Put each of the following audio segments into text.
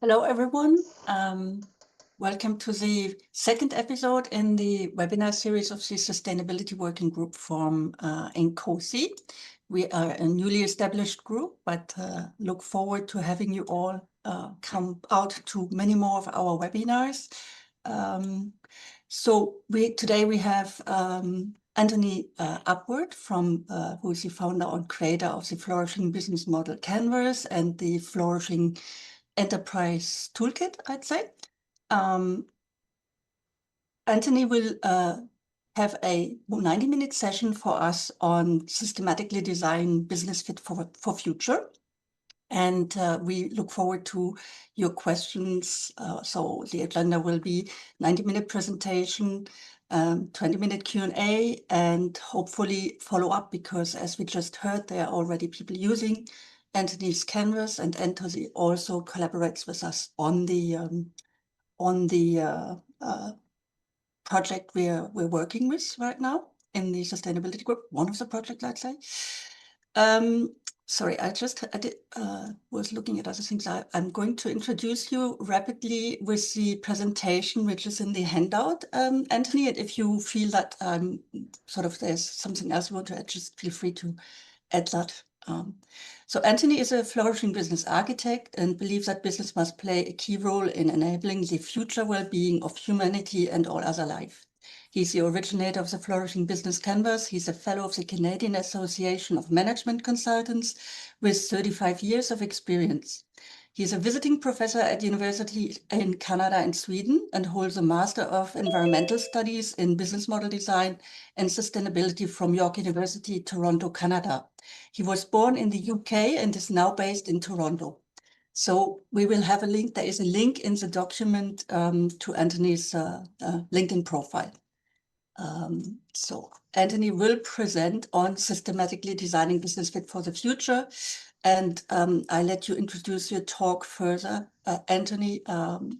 Hello, everyone. Welcome to the second episode in the webinar series of the Sustainability Working Group from NCOSI. We are a newly established group, but look forward to having you all come out to many more of our webinars. Today we have Anthony Upward, who is the founder and creator of the Flourishing Business Model Canvas and the Flourishing Enterprise Toolkit, I'd say. Anthony will have a 90-minute session for us on systematically design business fit for future. And we look forward to your questions. So the agenda will be 90-minute presentation, 20-minute Q&A, and hopefully follow up, because as we just heard, there are already people using Anthony's Canvas, and Anthony also collaborates with us on the project we're working with right now in the sustainability group. One of the projects, I'd say. Sorry, I was looking at other things. I'm going to introduce you rapidly with the presentation, which is in the handout, Anthony. And if you feel that there's something else you want to add, just feel free to add that. So Anthony is a flourishing business architect and believes that business must play a key role in enabling the future well-being of humanity and all other life. He's the originator of the Flourishing Business Canvas. He's a fellow of the Canadian Association of Management Consultants with 35 years of experience. He's a visiting professor at university in Canada and Sweden and holds a Master of Environmental Studies in Business Model Design and Sustainability from York University, Toronto, Canada. He was born in the UK and is now based in Toronto. So we will have a link. There is a link in the document to Anthony's LinkedIn profile. So Anthony will present on systematically designing business fit for the future. And I let you introduce your talk further. Anthony,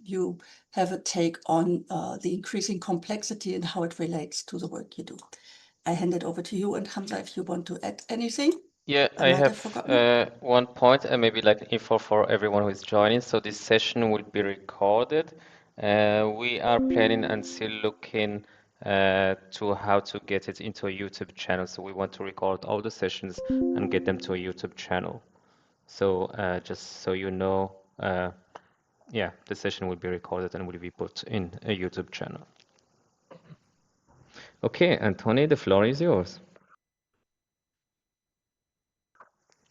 you have a take on the increasing complexity and how it relates to the work you do. I hand it over to you, and Hamza, if you want to add anything. Yeah, I have one point and maybe like info for everyone who is joining. So this session will be recorded. We are planning and still looking to how to get it into a YouTube channel. So we want to record all the sessions and get them to a YouTube channel. So just so you know, yeah, the session will be recorded and will be put in a YouTube channel. Okay, Anthony, the floor is yours.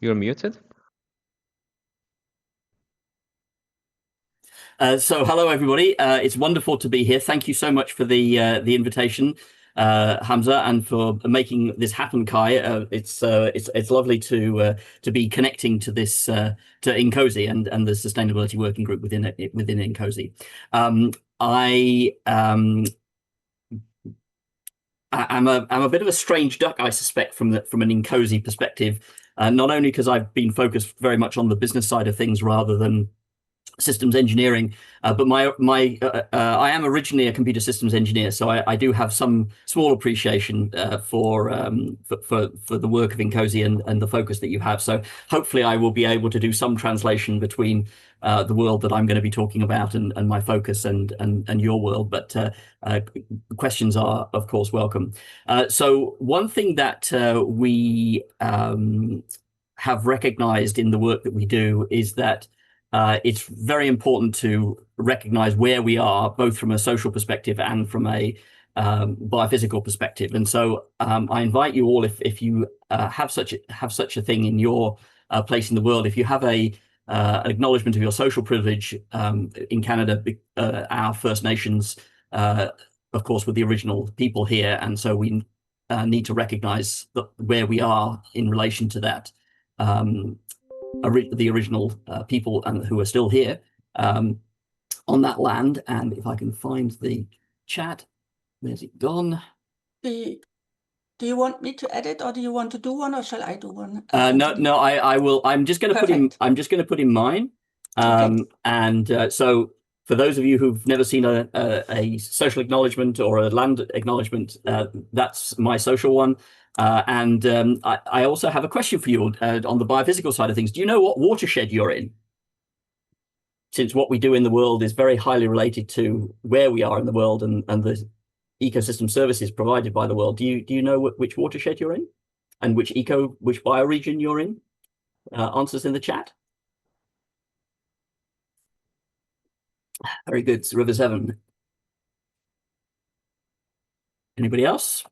You're muted. So hello, everybody. It's wonderful to be here. Thank you so much for the invitation, Hamza, and for making this happen, Kai. It's lovely to be connecting to this to NCOSI and the Sustainability Working Group within NCOSI. I'm a bit of a strange duck, I suspect, from an NCOSI perspective. Not only because I've been focused very much on the business side of things rather than systems engineering, but I am originally a computer systems engineer, so I do have some small appreciation for the work of NCOSI and the focus that you have. So hopefully I will be able to do some translation between the world that I'm going to be talking about and my focus and your world. But questions are of course welcome. So one thing that we have recognized in the work that we do is that it's very important to recognize where we are, both from a social perspective and from a biophysical perspective. And so I invite you all, if you have such a thing in your place in the world, if you have an acknowledgement of your social privilege in Canada, our First Nations, of course, were the original people here, and so we need to recognize where we are in relation to that. The original people who are still here on that land. And if I can find the chat, where's it gone? Do you want me to edit, or do you want to do one, or shall I do one? No, I will. I'm just going to put in. I'm just going to put in mine. Okay. And so, for those of you who've never seen a social acknowledgement or a land acknowledgement, that's my social one. And I also have a question for you on the biophysical side of things. Do you know what watershed you're in? since what we do in the world is very highly related to where we are in the world and the ecosystem services provided by the world, do you know which watershed you're in and which bioregion you're in? Answers in the chat. Very good. It's River Severn. Anybody else?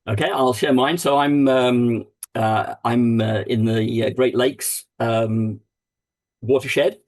Okay, I'll share mine. So I'm in the Great Lakes watershed,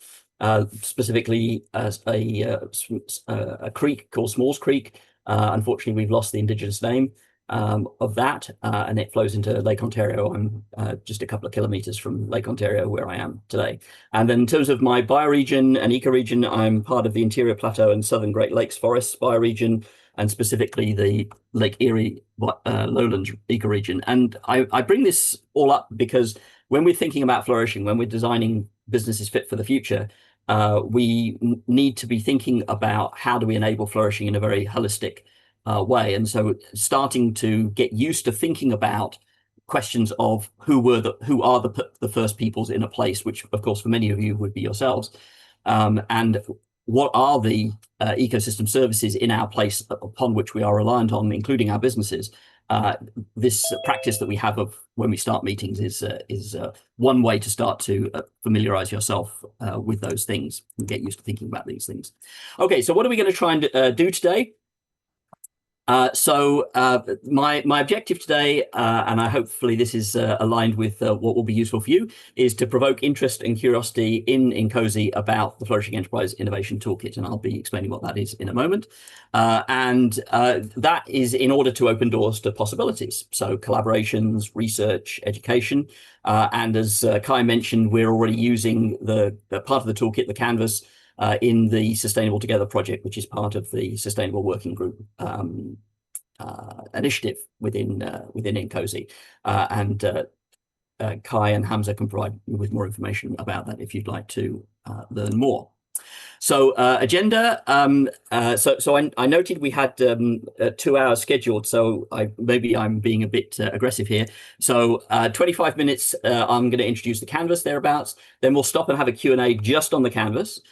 specifically as a creek called Smalls Creek. Unfortunately, we've lost the indigenous name of that, and it flows into Lake Ontario. I'm just a couple of kilometers from Lake Ontario, where I am today. And then in terms of my bioregion and ecoregion, I'm part of the Interior Plateau and Southern Great Lakes Forests bioregion, and specifically the Lake Erie lowlands ecoregion. And I bring this all up because when we're thinking about flourishing, when we're designing businesses fit for the future, we need to be thinking about how do we enable flourishing in a very holistic way. And so starting to get used to thinking about questions of who are the first peoples in a place, which of course for many of you would be yourselves, and what are the ecosystem services in our place upon which we are reliant on, including our businesses. This practice that we have of when we start meetings is one way to start to familiarize yourself with those things and get used to thinking about these things. Okay, so what are we going to try and do today? So my objective today, and hopefully this is aligned with what will be useful for you, is to provoke interest and curiosity in INCOSE about the Flourishing Enterprise Innovation Toolkit, and I'll be explaining what that is in a moment. And that is in order to open doors to possibilities, so collaborations, research, education, and as Kai mentioned, we're already using the part of the toolkit, the canvas, in the Sustainable Together project, which is part of the Sustainable Working Group initiative within INCOSE. And Kai and Hamza can provide you with more information about that if you'd like to learn more. So agenda, so I noted we had 2 hours scheduled, so maybe I'm being a bit aggressive here. So 25 minutes, I'm going to introduce the canvas thereabouts, then we'll stop and have a Q&A just on the canvas.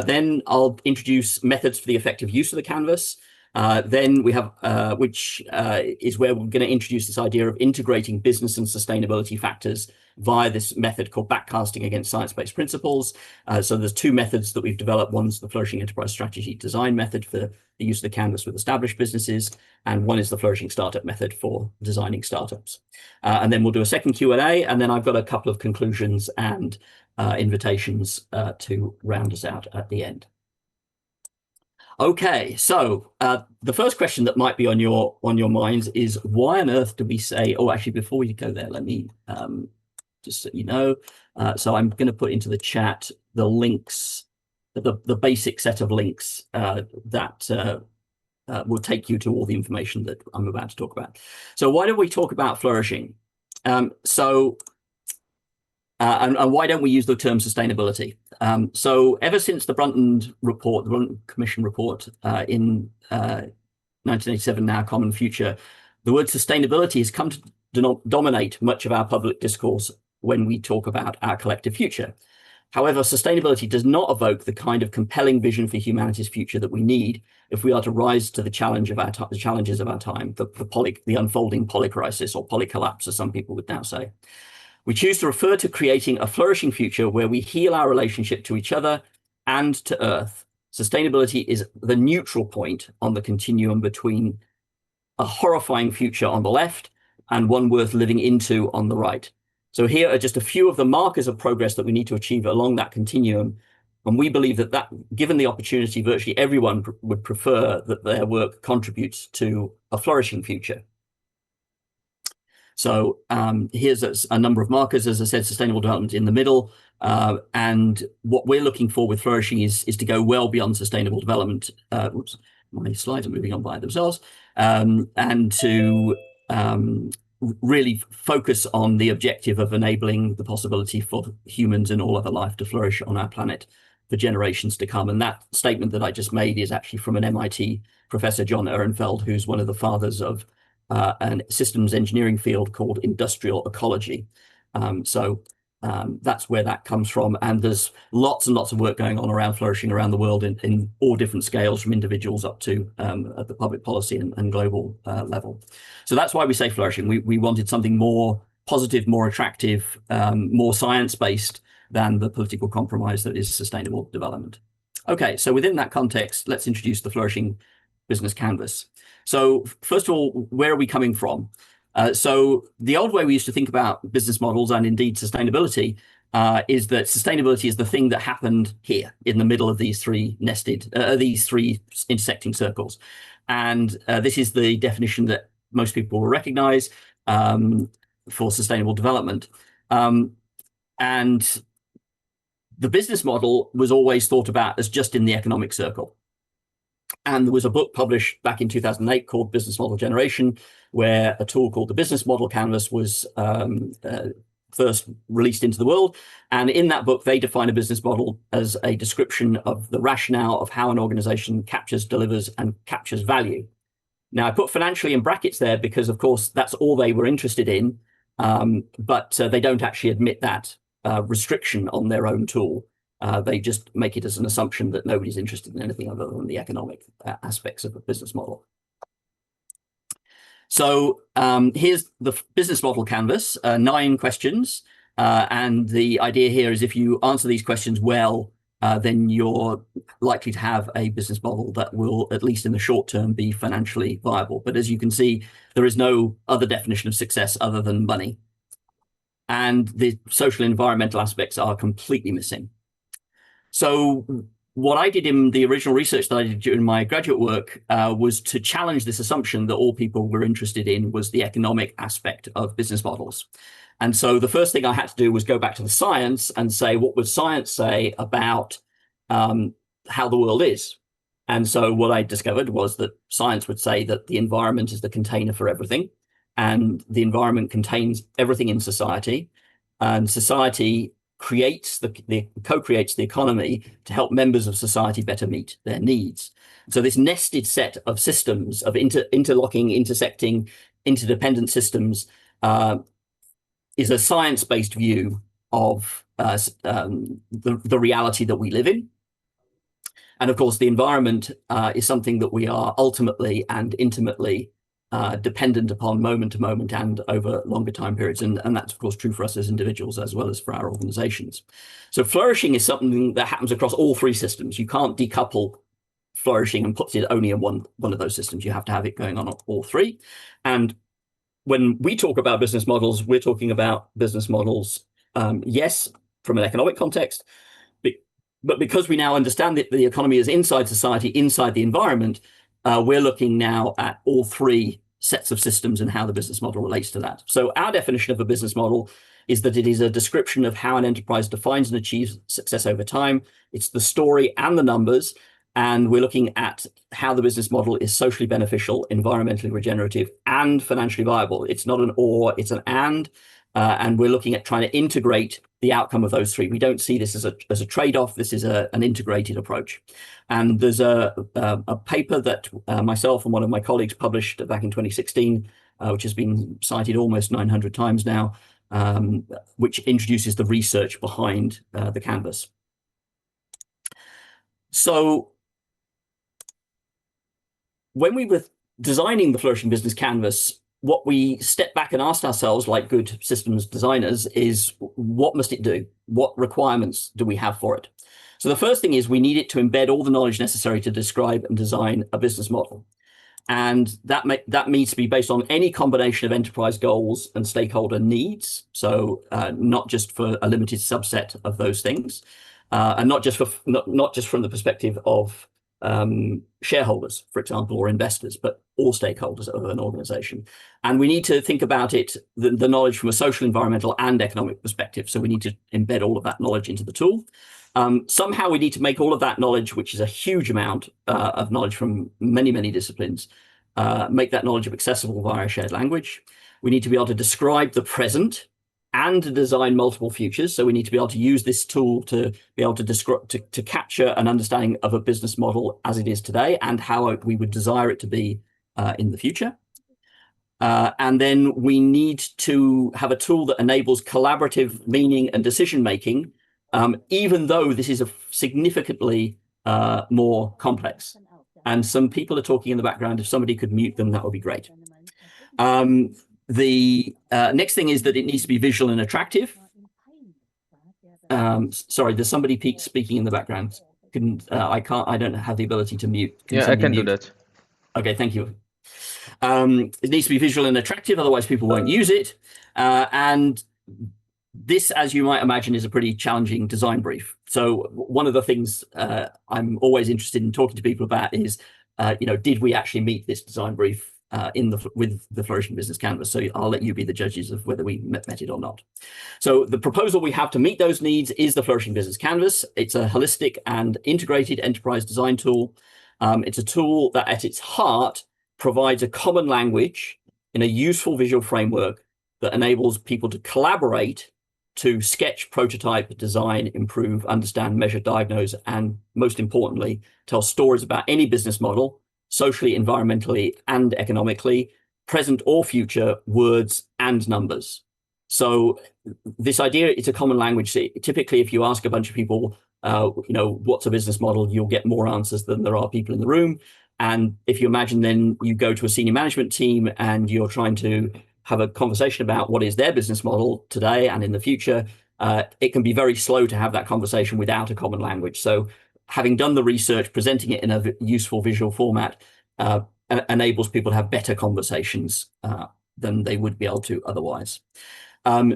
Then I'll introduce methods for the effective use of the canvas. Then we have, which is where we're going to introduce this idea of integrating business and sustainability factors via this method called backcasting against science-based principles. So there's 2 methods that we've developed. One's the Flourishing Enterprise Strategy Design method for the use of the canvas with established businesses, and one is the Flourishing Startup method for designing startups. And then we'll do a second Q&A, and then I've got a couple of conclusions and invitations to round us out at the end. Okay, so the first question that might be on your minds is, why on earth do we say, oh, actually, before we go there, let me just so you know, so I'm going to put into the chat the links, the basic set of links that will take you to all the information that I'm about to talk about. So why don't we talk about flourishing? And why don't we use the term sustainability? So ever since the Brundtland report, the Brundtland Commission report in 1987, Now Common Future, the word sustainability has come to dominate much of our public discourse when we talk about our collective future. However, sustainability does not evoke the kind of compelling vision for humanity's future that we need if we are to rise to the challenge of the challenges of our time, the unfolding polycrisis, or polycollapse, as some people would now say. We choose to refer to creating a flourishing future where we heal our relationship to each other and to Earth. Sustainability is the neutral point on the continuum between a horrifying future on the left and one worth living into on the right. So here are just a few of the markers of progress that we need to achieve along that continuum. And we believe that given the opportunity, virtually everyone would prefer that their work contributes to a flourishing future. So here's a number of markers, as I said, sustainable development in the middle. And what we're looking for with flourishing is to go well beyond sustainable development. Whoops, my slides are moving on by themselves. And to really focus on the objective of enabling the possibility for humans and all other life to flourish on our planet for generations to come. And that statement that I just made is actually from an MIT professor, John Ehrenfeld, who's one of the fathers of an systems engineering field called industrial ecology. That's where that comes from. And there's lots and lots of work going on around flourishing around the world in all different scales, from individuals up to at the public policy and global level. So that's why we say flourishing. We wanted something more positive, more attractive, more science-based than the political compromise that is sustainable development. Okay, so within that context, let's introduce the Flourishing Business Canvas. So first of all, where are we coming from? So the old way we used to think about business models, and indeed sustainability, is that sustainability is the thing that happened here in the middle of these three intersecting circles. And this is the definition that most people will recognize for sustainable development. And the business model was always thought about as just in the economic circle. And there was a book published back in 2008 called Business Model Generation, where a tool called the Business Model Canvas was first released into the world. And in that book, they define a business model as a description of the rationale of how an organization captures, delivers, and captures value. Now, I put financially in brackets there because, of course, that's all they were interested in, but they don't actually admit that restriction on their own tool. They just make it as an assumption that nobody's interested in anything other than the economic aspects of a business model. So here's the business model canvas, 9 questions. And the idea here is if you answer these questions well, then you're likely to have a business model that will, at least in the short term, be financially viable. But as you can see, there is no other definition of success other than money. And the social and environmental aspects are completely missing. So what I did in the original research that I did during my graduate work was to challenge this assumption that all people were interested in was the economic aspect of business models. And so the first thing I had to do was go back to the science and say, what would science say about how the world is? And so what I discovered was that science would say that the environment is the container for everything, and the environment contains everything in society, and society co-creates the economy to help members of society better meet their needs. So this nested set of systems of interlocking, intersecting, interdependent systems is a science-based view of the reality that we live in. And of course, the environment is something that we are ultimately and intimately dependent upon moment to moment and over longer time periods. And that's, of course, true for us as individuals as well as for our organizations. So flourishing is something that happens across all 3 systems. You can't decouple flourishing and put it only in one of those systems. You have to have it going on all 3. And when we talk about business models, we're talking about business models, yes, from an economic context, but because we now understand that the economy is inside society, inside the environment, we're looking now at all 3 sets of systems and how the business model relates to that. So our definition of a business model is that it is a description of how an enterprise defines and achieves success over time. It's the story and the numbers, and we're looking at how the business model is socially beneficial, environmentally regenerative, and financially viable. It's not an or, it's an and we're looking at trying to integrate the outcome of those 3. We don't see this as a trade-off. This is an integrated approach. And there's a paper that myself and one of my colleagues published back in 2016, which has been cited almost 900 times now, which introduces the research behind the canvas. So when we were designing the Flourishing Business Canvas, what we stepped back and asked ourselves, like good systems designers, is what must it do? What requirements do we have for it? So the first thing is we need it to embed all the knowledge necessary to describe and design a business model. And that needs to be based on any combination of enterprise goals and stakeholder needs. So not just for a limited subset of those things, and not just from the perspective of shareholders, for example, or investors, but all stakeholders of an organization. And we need to think about it, the knowledge from a social, environmental, and economic perspective. So we need to embed all of that knowledge into the tool. Somehow we need to make all of that knowledge, which is a huge amount of knowledge from many, many disciplines, make that knowledge accessible via a shared language. We need to be able to describe the present and to design multiple futures. So we need to be able to use this tool to be able to describe, to capture an understanding of a business model as it is today and how we would desire it to be in the future. And then we need to have a tool that enables collaborative meaning and decision making, even though this is a significantly more complex. And some people are talking in the background. If somebody could mute them, that would be great. The next thing is that it needs to be visual and attractive. Sorry, there's somebody speaking in the background. I don't have the ability to mute. I can do that. Okay, thank you. It needs to be visual and attractive, otherwise people won't use it. And this, as you might imagine, is a pretty challenging design brief. So one of the things I'm always interested in talking to people about is, did we actually meet this design brief with the Flourishing Business Canvas? So I'll let you be the judges of whether we met it or not. So the proposal we have to meet those needs is the Flourishing Business Canvas. It's a holistic and integrated enterprise design tool. It's a tool that at its heart provides a common language in a useful visual framework that enables people to collaborate to sketch, prototype, design, improve, understand, measure, diagnose, and most importantly, tell stories about any business model, socially, environmentally, and economically, present or future, words and numbers. So this idea, it's a common language. Typically, if you ask a bunch of people, what's a business model, you'll get more answers than there are people in the room. And if you imagine then you go to a senior management team and you're trying to have a conversation about what is their business model today and in the future, it can be very slow to have that conversation without a common language. So having done the research, presenting it in a useful visual format enables people to have better conversations than they would be able to otherwise.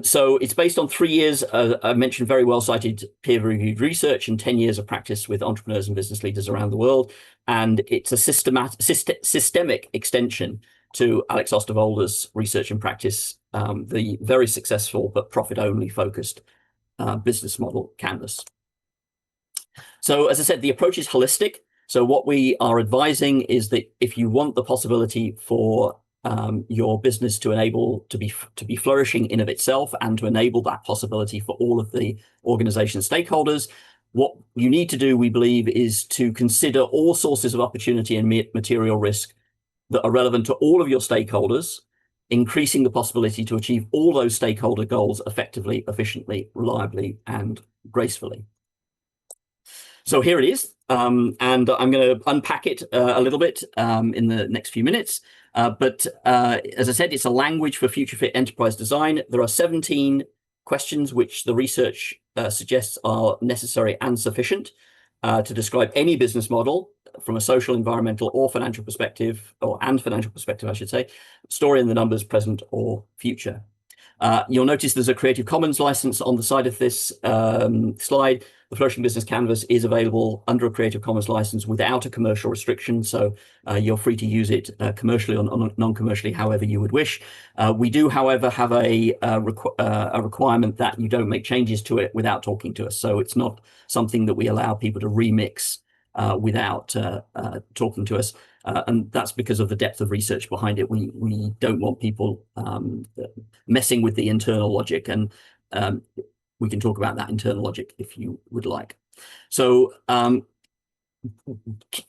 So it's based on 3 years, I mentioned very well cited peer-reviewed research and 10 years of practice with entrepreneurs and business leaders around the world. And it's a systemic extension to Alex Osterwalder's research and practice, the very successful but profit-only focused business model canvas. So as I said, the approach is holistic. So what we are advising is that if you want the possibility for your business to be flourishing in of itself and to enable that possibility for all of the organization stakeholders, what you need to do, we believe, is to consider all sources of opportunity and material risk that are relevant to all of your stakeholders, increasing the possibility to achieve all those stakeholder goals effectively, efficiently, reliably, and gracefully. So here it is, and I'm going to unpack it a little bit in the next few minutes. But as I said, it's a language for future fit enterprise design. There are 17 questions which the research suggests are necessary and sufficient to describe any business model from a social, environmental, or financial perspective, I should say, story in the numbers, present or future. You'll notice there's a Creative Commons license on the side of this slide. The Flourishing Business Canvas is available under a Creative Commons license without a commercial restriction, so you're free to use it commercially or non-commercially, however you would wish. We do, however, have a requirement that you don't make changes to it without talking to us, so it's not something that we allow people to remix without talking to us. And that's because of the depth of research behind it. We don't want people messing with the internal logic, and we can talk about that internal logic if you would like. So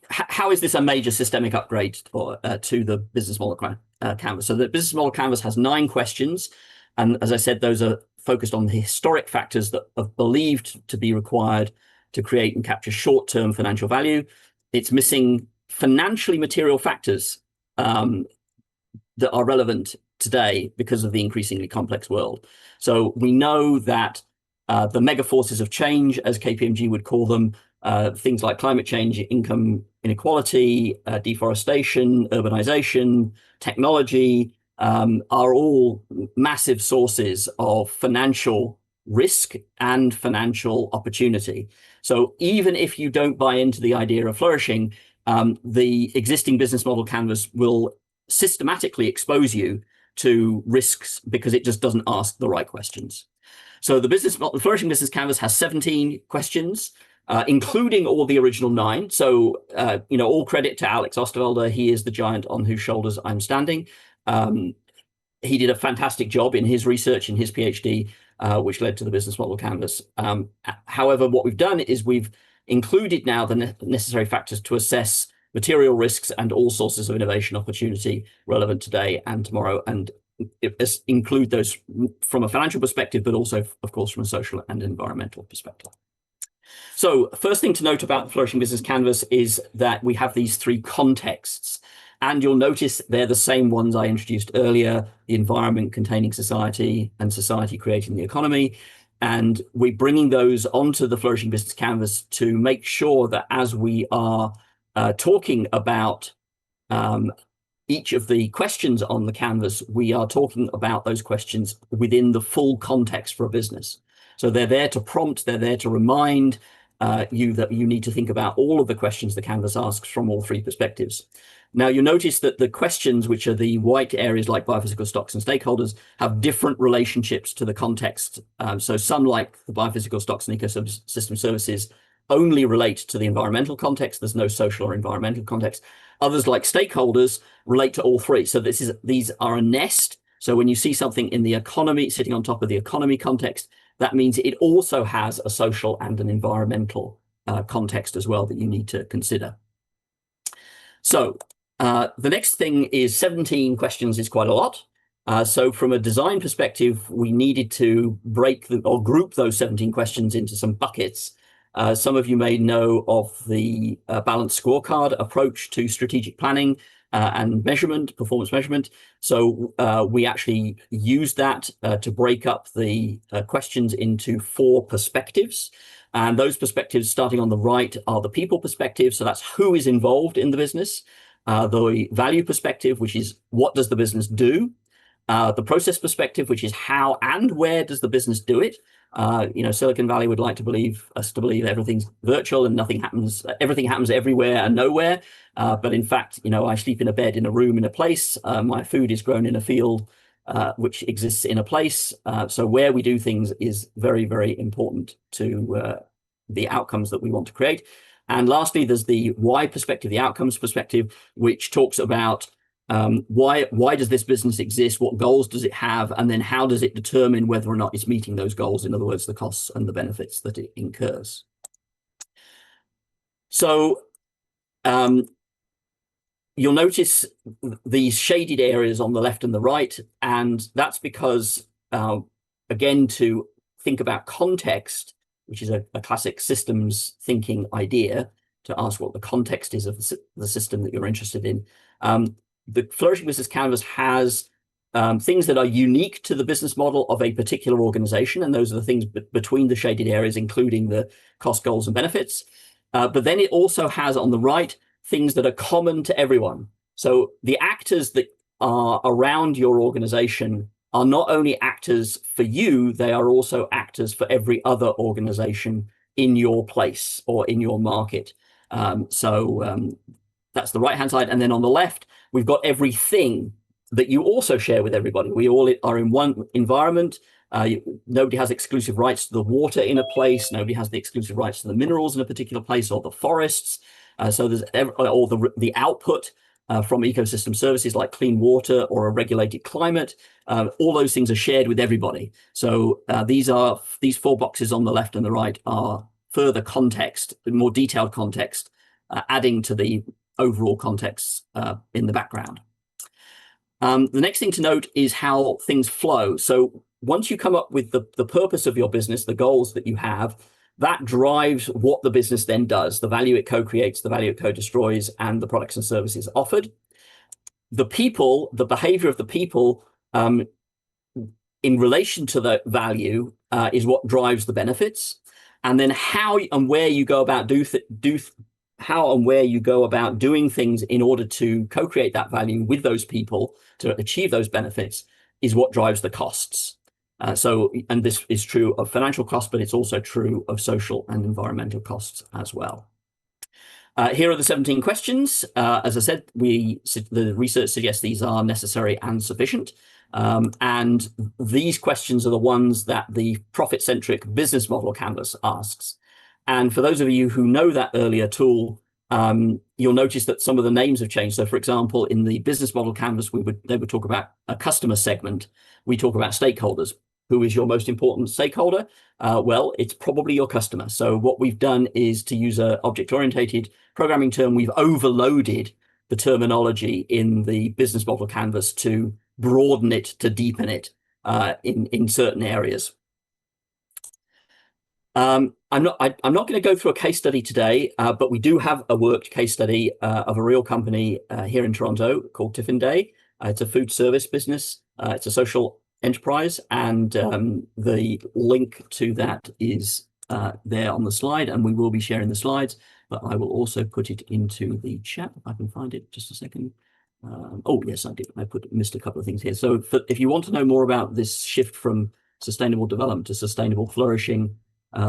how is this a major systemic upgrade to the business model canvas? So the business model canvas has 9 questions. And as I said, those are focused on the historic factors that are believed to be required to create and capture short-term financial value. It's missing financially material factors that are relevant today because of the increasingly complex world. So we know that the mega forces of change, as KPMG would call them, things like climate change, income inequality, deforestation, urbanization, technology, are all massive sources of financial risk and financial opportunity. So even if you don't buy into the idea of flourishing, the existing business model canvas will systematically expose you to risks because it just doesn't ask the right questions. So the Flourishing Business Canvas has 17 questions, including all the original 9. So, all credit to Alex Osterwalder. He is the giant on whose shoulders I'm standing. he did a fantastic job in his research, in his PhD, which led to the business model canvas. However, what we've done is we've included now the necessary factors to assess material risks and all sources of innovation opportunity relevant today and tomorrow, and include those from a financial perspective, but also, of course, from a social and environmental perspective. So first thing to note about the Flourishing Business Canvas is that we have these three contexts. And you'll notice they're the same ones I introduced earlier: the environment containing society and society creating the economy. And we're bringing those onto the Flourishing Business Canvas to make sure that as we are talking about each of the questions on the canvas, we are talking about those questions within the full context for a business. So they're there to prompt, they're there to remind you that you need to think about all of the questions the canvas asks from all three perspectives. Now, you'll notice that the questions, which are the white areas like biophysical stocks and stakeholders, have different relationships to the context. So some, like the biophysical stocks and ecosystem services, only relate to the environmental context. There's no social or environmental context. Others, like stakeholders, relate to all three. So these are a nest. So when you see something in the economy sitting on top of the economy context, that means it also has a social and an environmental context as well that you need to consider. So the next thing is 17 questions is quite a lot. So from a design perspective, we needed to break or group those 17 questions into some buckets. Some of you may know of the balanced scorecard approach to strategic planning and measurement, performance measurement. So we actually used that to break up the questions into 4 perspectives. And those perspectives, starting on the right, are the people perspective. So that's who is involved in the business. The value perspective, which is what does the business do? The process perspective, which is how and where does the business do it? Silicon Valley would like us to believe everything's virtual and everything happens everywhere and nowhere. But in fact, I sleep in a bed, in a room, in a place. My food is grown in a field, which exists in a place. So where we do things is very, very important to the outcomes that we want to create. And lastly, there's the why perspective, the outcomes perspective, which talks about why does this business exist? What goals does it have? And then how does it determine whether or not it's meeting those goals? In other words, the costs and the benefits that it incurs. So you'll notice these shaded areas on the left and the right. And that's because, again, to think about context, which is a classic systems thinking idea, to ask what the context is of the system that you're interested in. The Flourishing Business Canvas has things that are unique to the business model of a particular organization, and those are the things between the shaded areas, including the cost, goals, and benefits. But then it also has on the right things that are common to everyone. So the actors that are around your organization are not only actors for you, they are also actors for every other organization in your place or in your market. That's the right-hand side. And then on the left, we've got everything that you also share with everybody. We all are in one environment. Nobody has exclusive rights to the water in a place. Nobody has the exclusive rights to the minerals in a particular place or the forests. So there's all the output from ecosystem services like clean water or a regulated climate. All those things are shared with everybody. So these 4 boxes on the left and the right are further context, more detailed context, adding to the overall context in the background. The next thing to note is how things flow. So once you come up with the purpose of your business, the goals that you have, that drives what the business then does, the value it co-creates, the value it co-destroys, and the products and services offered. The people, the behavior of the people in relation to the value is what drives the benefits. And then how and where you go about doing things in order to co-create that value with those people to achieve those benefits is what drives the costs. And this is true of financial costs, but it's also true of social and environmental costs as well. Here are the 17 questions. As I said, the research suggests these are necessary and sufficient. And these questions are the ones that the profit-centric business model canvas asks. And for those of you who know that earlier tool, you'll notice that some of the names have changed. So, for example, in the business model canvas, they would talk about a customer segment. We talk about stakeholders. Who is your most important stakeholder? Well, it's probably your customer. So what we've done is, to use an object-oriented programming term, we've overloaded the terminology in the business model canvas to broaden it, to deepen it in certain areas. I'm not going to go through a case study today, but we do have a worked case study of a real company here in Toronto called Tiffin Day. It's a food service business. It's a social enterprise, and the link to that is there on the slide, and we will be sharing the slides, but I will also put it into the chat if I can find it. Just a second. Oh yes, I did. I missed a couple of things here. So if you want to know more about this shift from sustainable development to sustainable flourishing,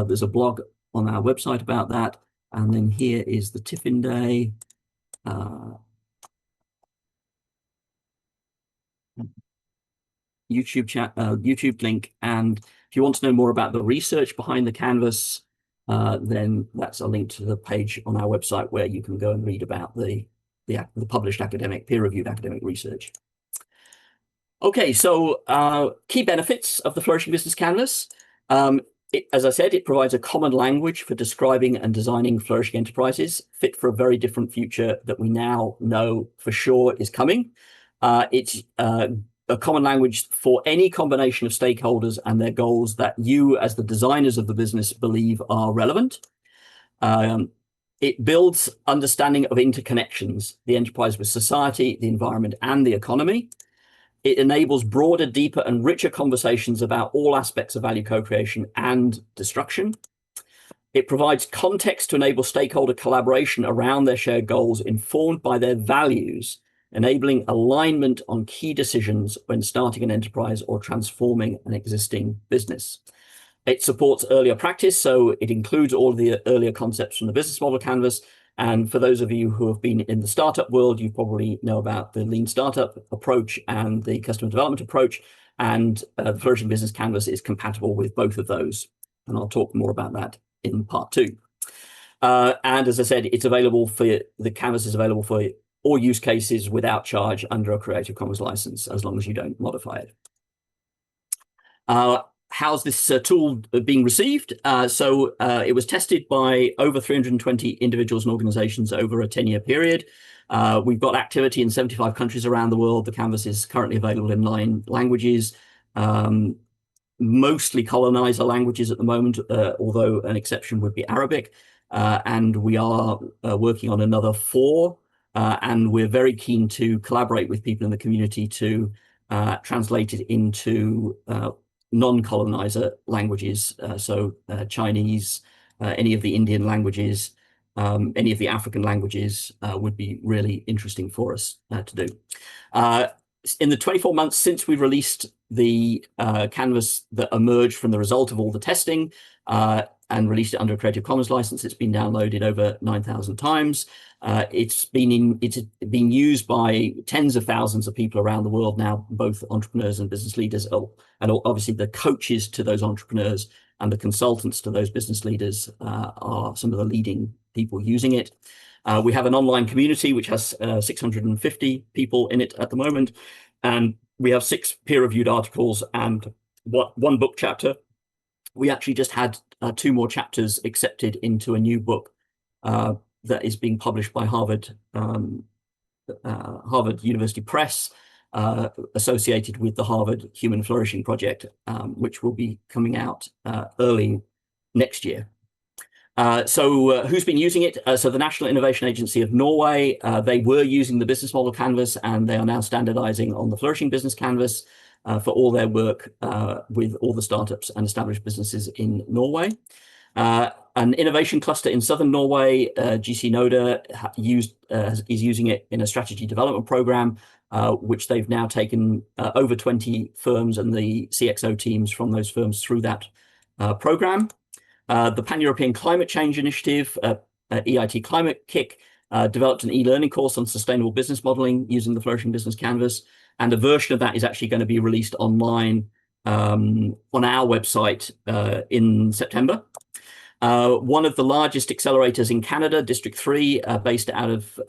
there's a blog on our website about that. And then here is the Tiffin Day. YouTube link. And if you want to know more about the research behind the canvas, then that's a link to the page on our website where you can go and read about the published peer-reviewed academic research. Okay, so key benefits of the Flourishing Business Canvas. As I said, it provides a common language for describing and designing flourishing enterprises, fit for a very different future that we now know for sure is coming. It's a common language for any combination of stakeholders and their goals that you, as the designers of the business, believe are relevant. It builds understanding of interconnections, the enterprise with society, the environment, and the economy. It enables broader, deeper, and richer conversations about all aspects of value co-creation and destruction. It provides context to enable stakeholder collaboration around their shared goals, informed by their values, enabling alignment on key decisions when starting an enterprise or transforming an existing business. It supports earlier practice, so it includes all of the earlier concepts from the business model canvas. And for those of you who have been in the startup world, you probably know about the lean startup approach and the customer development approach. And the Flourishing Business Canvas is compatible with both of those. And I'll talk more about that in part 2. And as I said, the canvas is available for all use cases without charge under a Creative Commons license, as long as you don't modify it. How's this tool being received? It was tested by over 320 individuals and organizations over a 10-year period. We've got activity in 75 countries around the world. The canvas is currently available in 9 languages, mostly colonizer languages at the moment, although an exception would be Arabic. And we are working on another 4. And we're very keen to collaborate with people in the community to translate it into non-colonizer languages, so Chinese, any of the Indian languages, any of the African languages would be really interesting for us to do. In the 24 months since we released the canvas that emerged from the result of all the testing and released it under a Creative Commons license, it's been downloaded over 9,000 times. It's been used by tens of thousands of people around the world now, both entrepreneurs and business leaders, and obviously the coaches to those entrepreneurs and the consultants to those business leaders are some of the leading people using it. We have an online community which has 650 people in it at the moment, and we have 6 peer-reviewed articles and 1 book chapter. We actually just had 2 more chapters accepted into a new book that is being published by Harvard University Press, associated with the Harvard Human Flourishing Project, which will be coming out early next year. So who's been using it? So the National Innovation Agency of Norway, they were using the business model canvas, and they are now standardizing on the Flourishing Business Canvas for all their work with all the startups and established businesses in Norway. An innovation cluster in southern Norway, GC Noda, is using it in a strategy development program, which they've now taken over 20 firms and the CXO teams from those firms through that program. The Pan-European Climate Change Initiative, EIT Climate Kick, developed an e-learning course on sustainable business modeling using the Flourishing Business Canvas, and a version of that is actually going to be released online on our website in September. One of the largest accelerators in Canada, District 3, based out of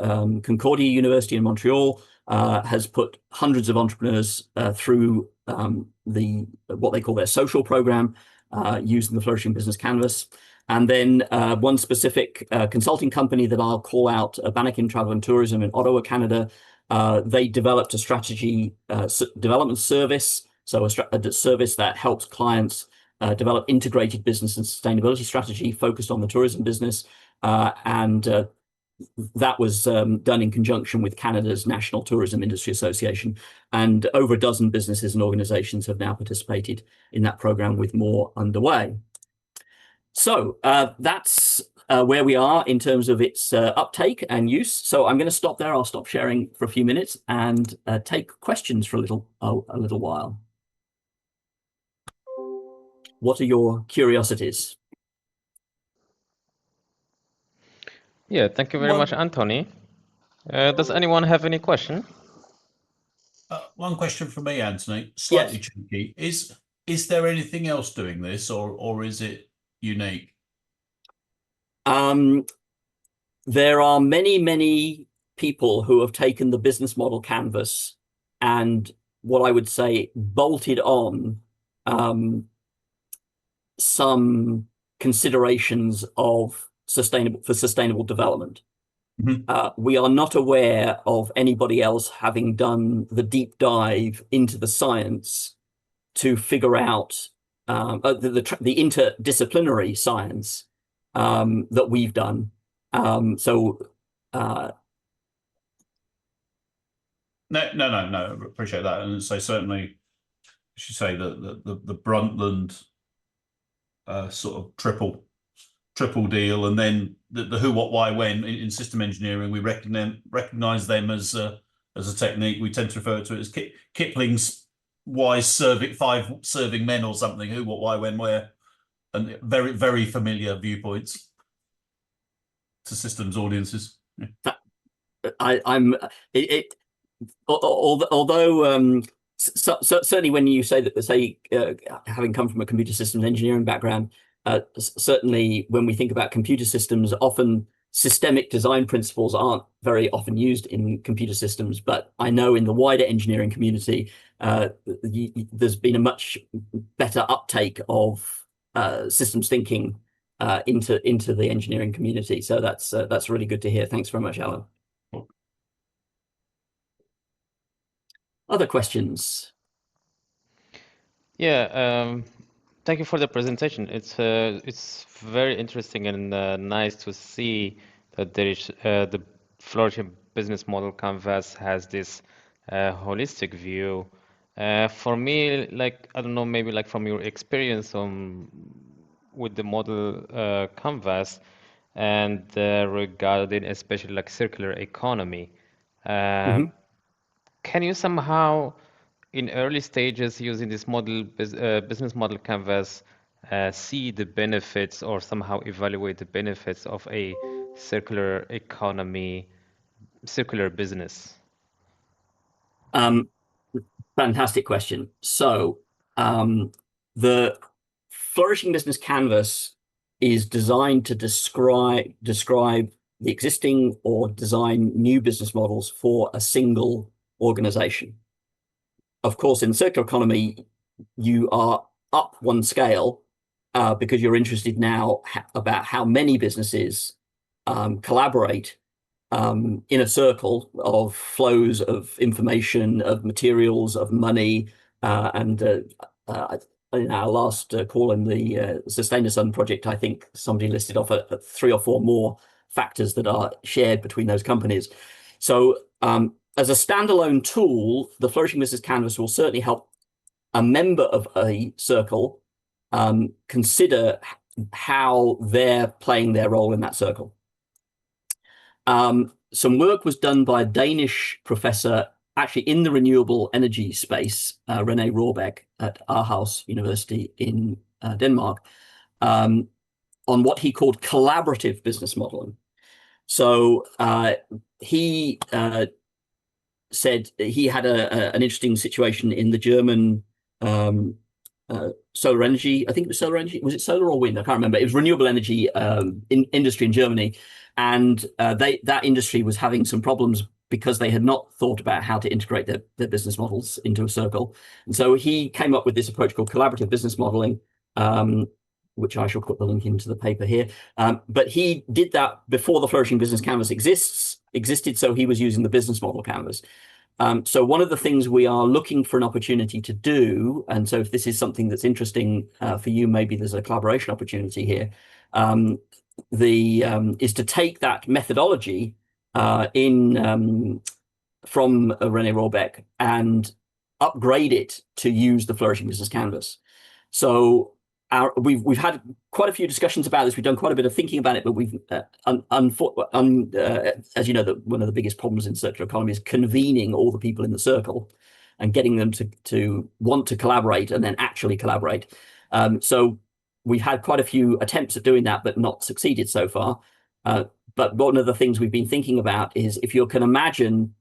Concordia University in Montreal, has put hundreds of entrepreneurs through what they call their social program, using the Flourishing Business Canvas. And then one specific consulting company that I'll call out, Bannekin Travel and Tourism in Ottawa, Canada, they developed a strategy development service, so a service that helps clients develop integrated business and sustainability strategy focused on the tourism business. And that was done in conjunction with Canada's National Tourism Industry Association. And over a dozen businesses and organizations have now participated in that program, with more underway. So that's where we are in terms of its uptake and use. So I'm going to stop there. I'll stop sharing for a few minutes and take questions for a little while. What are your curiosities? Yeah, thank you very much, Anthony. Does anyone have any question? One question from me, Anthony. Slightly cheeky. Is there anything else doing this, or is it unique? There are many people who have taken the business model canvas and, what I would say, bolted on some considerations of sustainable development. Mm-hmm. We are not aware of anybody else having done the deep dive into the science to figure out the interdisciplinary science that we've done. No. Appreciate that, and so certainly, I should say that the Brundtland sort of triple deal, and then the who, what, why, when in system engineering, we recognize them as a technique. We tend to refer to it as Kipling's five serving men or something. Who, what, why, when, where, and very, very familiar viewpoints to systems audiences. Yeah. Although certainly when you say that, having come from a computer systems engineering background, certainly when we think about computer systems, often systemic design principles aren't very often used in computer systems. But I know in the wider engineering community, there's been a much better uptake of systems thinking into the engineering community. So that's really good to hear. Thanks very much, Alan. Other questions? Yeah, thank you for the presentation. It's very interesting and nice to see that there is the Flourishing Business Model Canvas has this holistic view. For me, like, I don't know, maybe like from your experience with the model canvas and regarding especially like circular economy, can you somehow, in early stages, using this business model canvas, see the benefits or somehow evaluate the benefits of a circular economy, circular business? Fantastic question. So the Flourishing Business Canvas is designed to describe the existing or design new business models for a single organization. Of course, in the circular economy, you are up one scale because you're interested now about how many businesses collaborate in a circle of flows of information, of materials, of money, and in our last call in the Sustain project, I think somebody listed off 3 or 4 more factors that are shared between those companies. So as a standalone tool, the Flourishing Business Canvas will certainly help a member of a circle consider how they're playing their role in that circle. Some work was done by a Danish professor, actually in the renewable energy space, René Rohrbeck at Aarhus University in Denmark, on what he called collaborative business modeling. So he said he had an interesting situation in the German solar energy. I think it was solar energy. Was it solar or wind? I can't remember. It was renewable energy industry in Germany, and that industry was having some problems because they had not thought about how to integrate their business models into a circle. And so he came up with this approach called collaborative business modeling, which I shall put the link into the paper here. But he did that before the Flourishing Business Canvas existed, so he was using the business model canvas. So one of the things we are looking for an opportunity to do, and so if this is something that's interesting for you, maybe there's a collaboration opportunity here, is to take that methodology from René Rohrbeck and upgrade it to use the Flourishing Business Canvas. So we've had quite a few discussions about this. We've done quite a bit of thinking about it, but we've, as you know, that one of the biggest problems in circular economy is convening all the people in the circle and getting them to want to collaborate and then actually collaborate. So we've had quite a few attempts at doing that, but not succeeded so far. But one of the things we've been thinking about is if you can imagine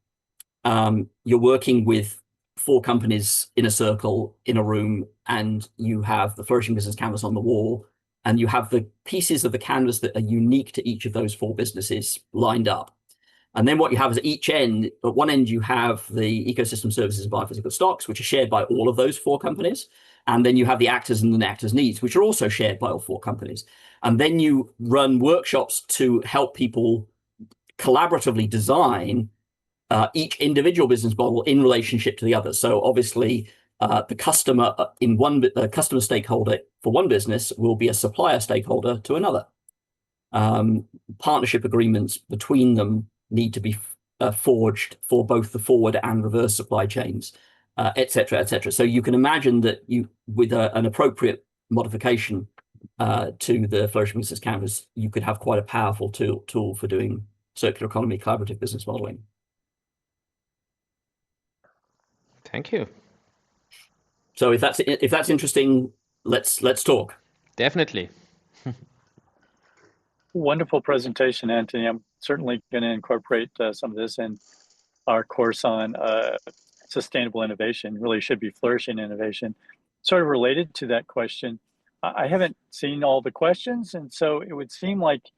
you're working with 4 companies in a circle in a room, and you have the Flourishing Business Canvas on the wall, and you have the pieces of the canvas that are unique to each of those 4 businesses lined up. And then what you have is at one end, you have the ecosystem services and biophysical stocks, which are shared by all of those 4 companies. And then you have the actors and the actors' needs, which are also shared by all 4 companies. And then you run workshops to help people collaboratively design each individual business model in relationship to the others. So obviously, the customer customer stakeholder for one business will be a supplier stakeholder to another. Partnership agreements between them need to be forged for both the forward and reverse supply chains, et cetera, et cetera. So you can imagine that with an appropriate modification to the Flourishing Business Canvas, you could have quite a powerful tool for doing circular economy collaborative business modeling. Thank you. So if that's interesting, let's talk. Definitely. Wonderful presentation, Anthony. I'm certainly going to incorporate some of this in our course on sustainable innovation. Really should be flourishing innovation. Sort of related to that question, I haven't seen all the questions, and so it would seem like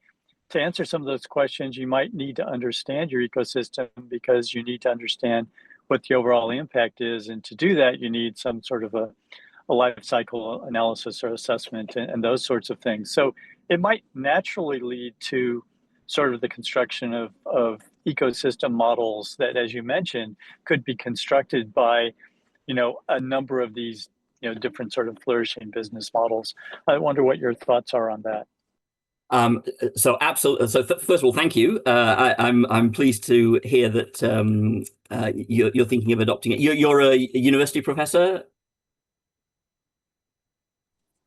to answer some of those questions, you might need to understand your ecosystem, because you need to understand what the overall impact is. And to do that, you need some sort of a life cycle analysis or assessment and those sorts of things. So it might naturally lead to sort of the construction of ecosystem models that, as you mentioned, could be constructed by, a number of these, different sort of flourishing business models. I wonder what your thoughts are on that. So absolutely. So first of all, thank you. I'm pleased to hear that you're thinking of adopting it. You're a university professor?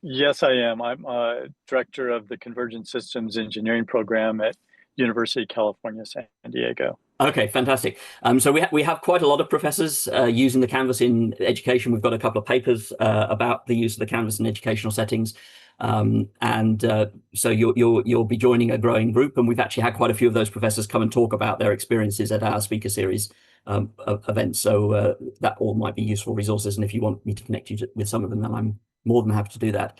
Yes, I am. I'm a director of the Convergent Systems Engineering program at University of California, San Diego. Okay, fantastic. So we have quite a lot of professors using the Canvas in education. We've got a couple of papers about the use of the Canvas in educational settings. So you'll be joining a growing group, and we've actually had quite a few of those professors come and talk about their experiences at our speaker series events. So that all might be useful resources, and if you want me to connect you with some of them, then I'm more than happy to do that.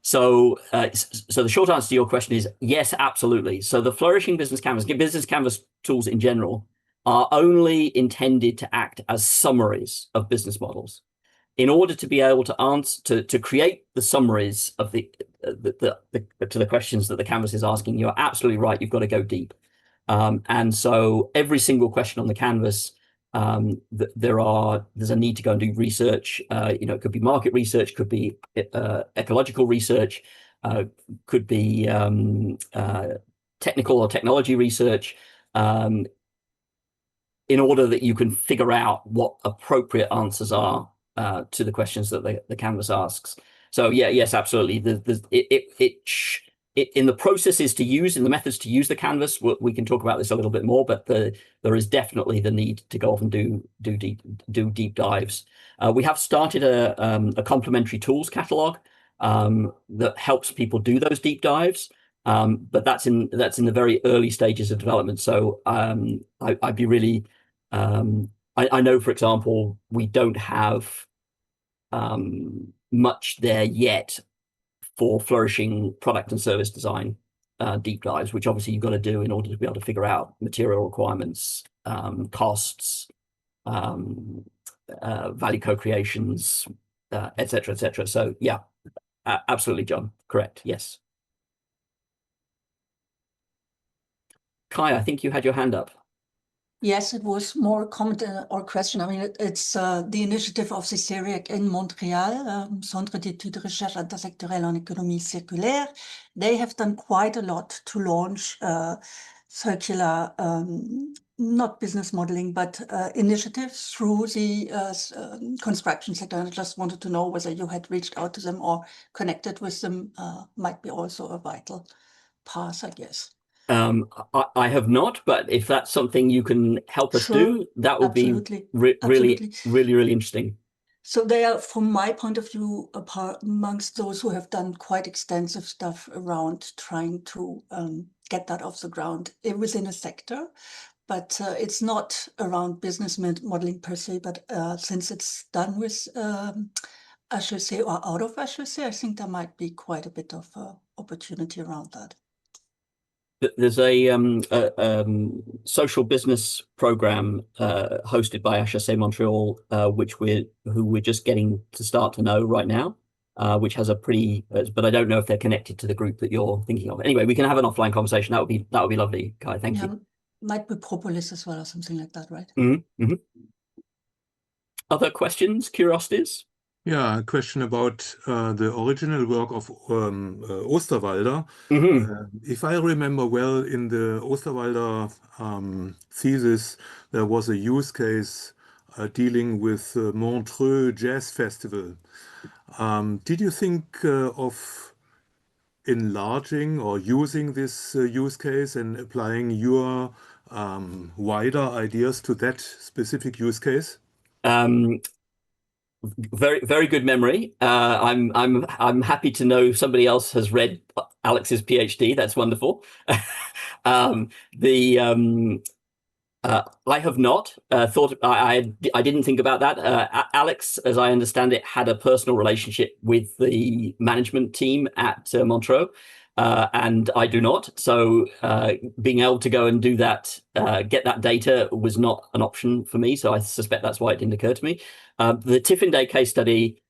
So the short answer to your question is yes, absolutely. So the Flourishing Business Canvas tools in general are only intended to act as summaries of business models. In order to be able to answer, to create the summaries of to the questions that the Canvas is asking, you're absolutely right. You've got to go deep. And so every single question on the Canvas, there's a need to go and do research. It could be market research, could be ecological research, could be technical or technology research, in order that you can figure out what appropriate answers are to the questions that the Canvas asks. So yes, absolutely. In the processes to use, in the methods to use the Canvas, we can talk about this a little bit more, but there is definitely the need to go off and do deep dives. We have started a complementary tools catalog that helps people do those deep dives, but that's in the very early stages of development. So I'd be really, I know, for example, we don't have much there yet for flourishing product and service design deep dives, which obviously you've got to do in order to be able to figure out material requirements, costs, value co-creations, et cetera, et cetera. So yeah, absolutely, John. Correct. Yes. Kai, I think you had your hand up. Yes, it was more a comment or question. I mean, it's the initiative of the CEREC in Montreal, Centre d'études de recherche intersectorielle en économie circulaire. They have done quite a lot to launch circular, not business modeling, but initiatives through the construction sector. And I just wanted to know whether you had reached out to them or connected with them. Might be also a vital path, I guess. I have not, but if that's something you can help us do, that would Absolutely. be really interesting. So they are, from my point of view, amongst those who have done quite extensive stuff around trying to get that off the ground within a sector. But it's not around business modeling per se, but since it's done with HEC or out of HEC, I think there might be quite a bit of opportunity around that. There's a social business program hosted by HEC Montreal, who we're just getting to start to know right now, which has a pretty, but I don't know if they're connected to the group that you're thinking of. Anyway, we can have an offline conversation. That would be lovely, Kai. Thank you. Might be Propolis as well or something like that, right? Mm-hmm. Mm-hmm. Other questions, curiosities? Yeah, a question about the original work of Osterwalder. Mm-hmm. If I remember well, in the Osterwalder thesis, there was a use case dealing with Montreux Jazz Festival. Did you think of enlarging or using this use case and applying your wider ideas to that specific use case? Very good memory. I'm happy to know somebody else has read Alex's PhD. That's wonderful. I have not thought. I didn't think about that. Alex, as I understand it, had a personal relationship with the management team at Montreux, and I do not. So being able to go and do that, get that data, was not an option for me. So I suspect that's why it didn't occur to me. The Tiffin Day case study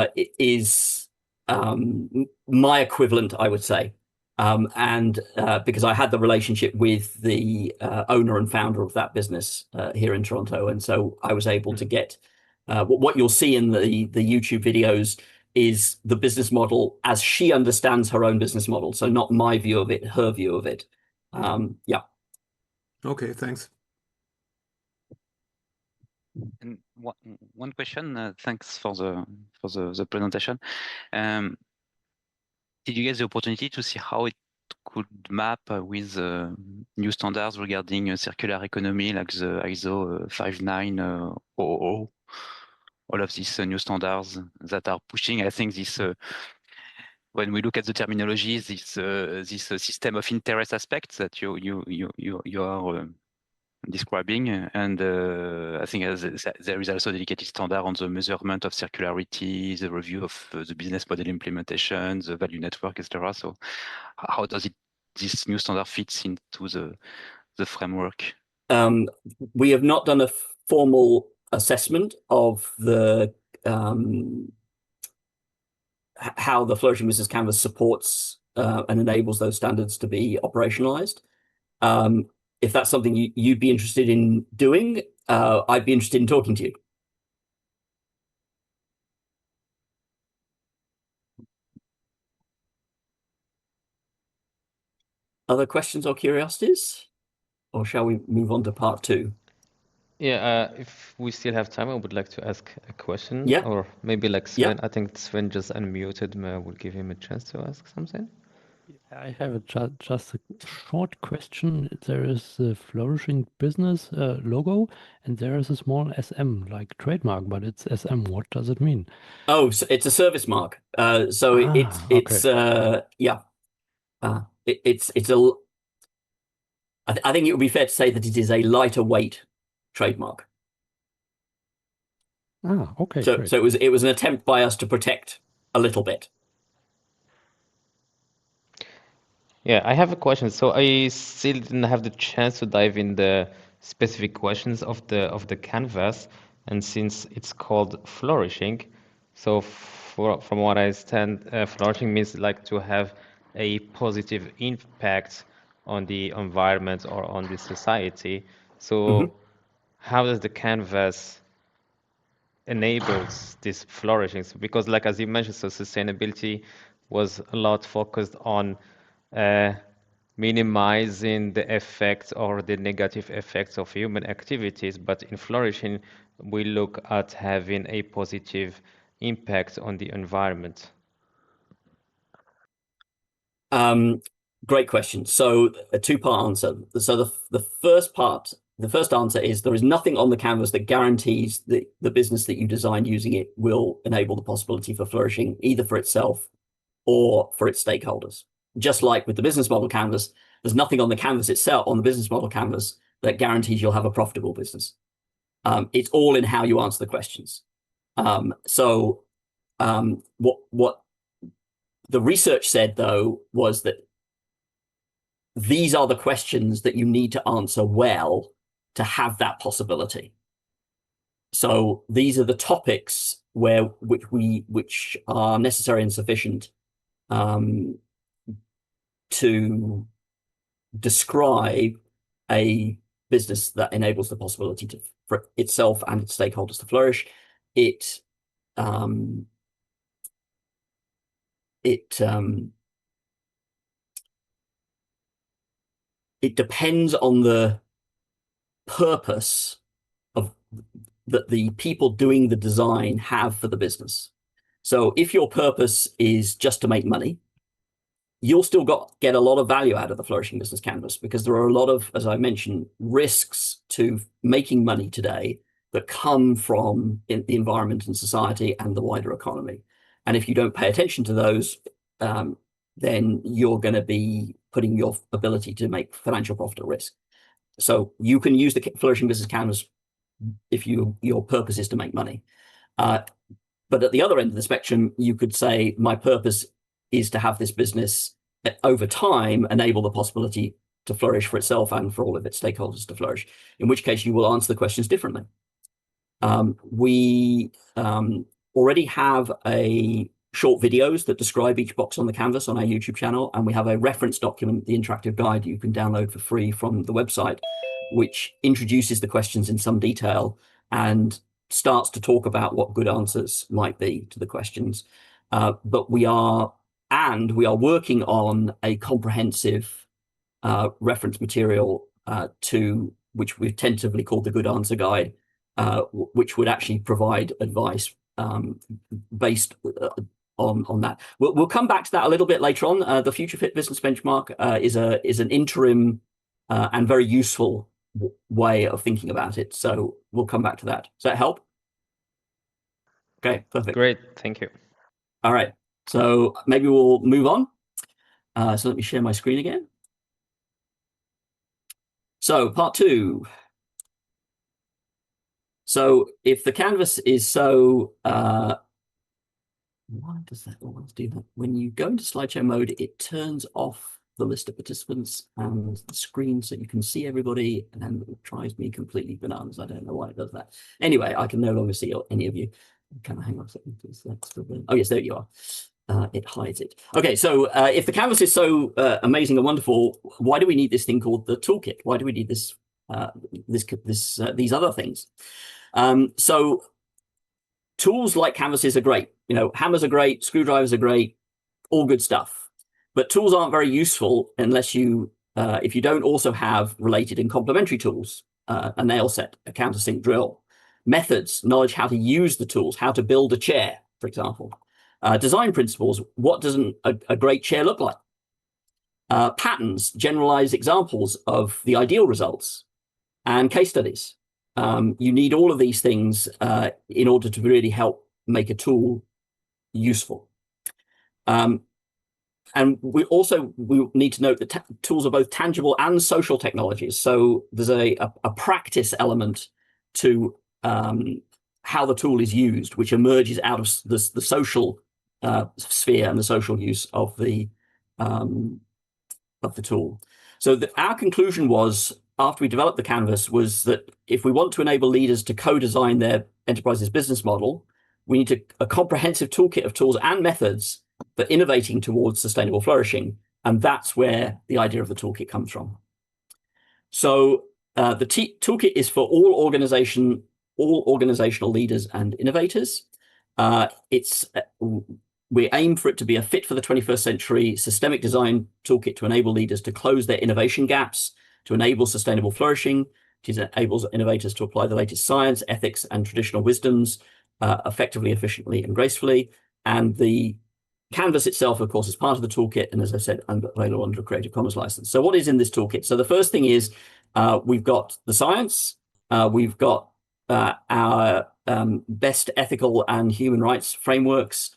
is my equivalent, I would say. And because I had the relationship with the owner and founder of that business here in Toronto. And so I was able to get what you'll see in the YouTube videos is the business model as she understands her own business model. So not my view of it, her view of it. Yeah. Okay, thanks. And one question. Thanks for the presentation. Did you get the opportunity to see how it could map with new standards regarding circular economy, like the ISO 59000, all of these new standards that are pushing? I think this, when we look at the terminology, this system of interest aspects that you are describing, and I think there is also a dedicated standard on the measurement of circularity, the review of the business model implementation, the value network, etc. So how does this new standard fits into the framework? We have not done a formal assessment of the how the Flourishing Business Canvas supports and enables those standards to be operationalized. If that's something you'd be interested in doing, I'd be interested in talking to you. Other questions or curiosities? Or shall we move on to part 2? Yeah, if we still have time, I would like to ask a question. Yeah. Or maybe like Sven. Yeah. I think Sven just unmuted. We'll give him a chance to ask something. I have just a short question. There is the Flourishing Business logo, and there is a small SM, like trademark, but it's SM. What does it mean? Oh, so it's a service mark. So it's yeah. I think it would be fair to say that it is a lighter weight trademark. Okay. So great. so it was an attempt by us to protect a little bit. Yeah, I have a question. So I still didn't have the chance to dive in the specific questions of the canvas, and since it's called flourishing, so from what I understand, flourishing means like to have a positive impact on the environment or on the society. So how does the canvas enables this flourishing? So because like as you mentioned, so sustainability was a lot focused on minimizing the effects or the negative effects of human activities, but in flourishing we look at having a positive impact on the environment. Great question. So a two-part answer. So the first answer is there is nothing on the canvas that guarantees that the business that you design using it will enable the possibility for flourishing, either for itself or for its stakeholders. Just like with the business model canvas, there's nothing on the canvas itself, on the business model canvas, that guarantees you'll have a profitable business. It's all in how you answer the questions. What the research said, though, was that these are the questions that you need to answer well to have that possibility. So these are the topics which are necessary and sufficient to describe a business that enables the possibility for itself and its stakeholders to flourish. It depends on the purpose of that the people doing the design have for the business. So if your purpose is just to make money, you'll still get a lot of value out of the Flourishing Business Canvas, because there are a lot of, as I mentioned, risks to making money today that come from the environment and society and the wider economy. And if you don't pay attention to those, then you're going to be putting your ability to make financial profit at risk. So you can use the Flourishing Business Canvas if your purpose is to make money. But at the other end of the spectrum, you could say, my purpose is to have this business over time enable the possibility to flourish for itself and for all of its stakeholders to flourish, in which case you will answer the questions differently. We already have short videos that describe each box on the canvas on our YouTube channel, and we have a reference document, the interactive guide, you can download for free from the website, which introduces the questions in some detail and starts to talk about what good answers might be to the questions. But we are working on a comprehensive reference material to which we've tentatively called the Good Answer Guide, which would actually provide advice based on that. We'll come back to that a little bit later on. The Future Fit Business Benchmark is an interim and very useful way of thinking about it. So we'll come back to that. Does that help? Okay, perfect. Great, thank you. All right, so maybe we'll move on. So let me share my screen again. So part 2. So if the canvas is so, why does that always do that? When you go into slideshow mode, it turns off the list of participants and the screen so you can see everybody, and it drives me completely bananas. I don't know why it does that. Anyway, I can no longer see any of you. Can I hang on a second, please? Oh yes, there you are. It hides it. Okay, so if the canvas is so amazing and wonderful, why do we need this thing called the toolkit? Why do we need this these other things? So tools like canvases are great. You know, hammers are great, screwdrivers are great, all good stuff. But tools aren't very useful unless you, if you don't also have related and complementary tools, a nail set, a countersink drill, methods, knowledge how to use the tools, how to build a chair, for example. Design principles, what does a great chair look like? Patterns, generalized examples of the ideal results, and case studies. You need all of these things in order to really help make a tool useful. And we need to note that tools are both tangible and social technologies. So there's a practice element to how the tool is used, which emerges out of the social sphere and the social use of the tool. So our conclusion was, after we developed the canvas, was that if we want to enable leaders to co-design their enterprise's business model, we need a comprehensive toolkit of tools and methods for innovating towards sustainable flourishing. And that's where the idea of the toolkit comes from. So the toolkit is for all organizational leaders and innovators. We aim for it to be a fit for the 21st century systemic design toolkit to enable leaders to close their innovation gaps, to enable sustainable flourishing, to enable innovators to apply the latest science, ethics, and traditional wisdoms effectively, efficiently, and gracefully. And the canvas itself, of course, is part of the toolkit, and as I said, available under a Creative Commons license. So what is in this toolkit? So the first thing is we've got the science, we've got our best ethical and human rights frameworks,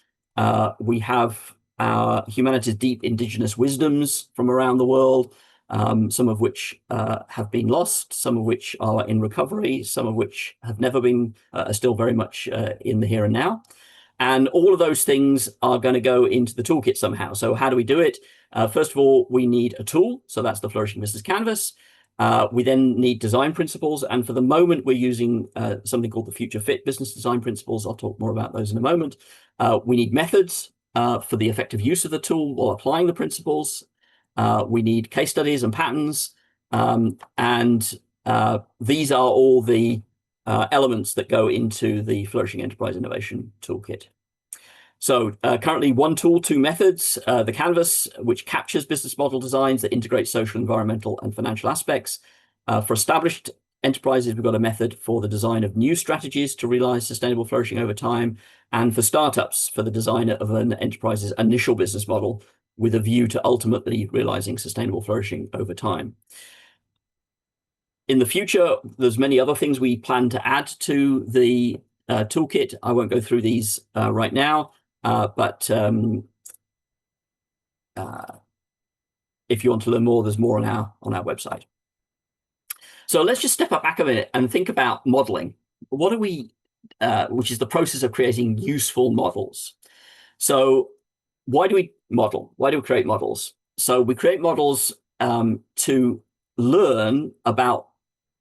we have our humanity's deep indigenous wisdoms from around the world, some of which have been lost, some of which are in recovery, some of which have never been, are still very much in the here and now. And all of those things are going to go into the toolkit somehow. So how do we do it? First of all, we need a tool. So that's the Flourishing Business Canvas. We then need design principles. And for the moment, we're using something called the Future Fit Business Design Principles. I'll talk more about those in a moment. We need methods for the effective use of the tool while applying the principles. We need case studies and patterns. And these are all the elements that go into the Flourishing Enterprise Innovation Toolkit. So currently 1 tool, 2 methods, the canvas, which captures business model designs that integrate social, environmental, and financial aspects. For established enterprises, we've got a method for the design of new strategies to realize sustainable flourishing over time. And for startups, for the design of an enterprise's initial business model with a view to ultimately realizing sustainable flourishing over time. In the future, there's many other things we plan to add to the toolkit. I won't go through these right now, but if you want to learn more, there's more on our website. So let's just step back a minute and think about modeling. What are we, which is the process of creating useful models. So why do we model? Why do we create models? So we create models to learn about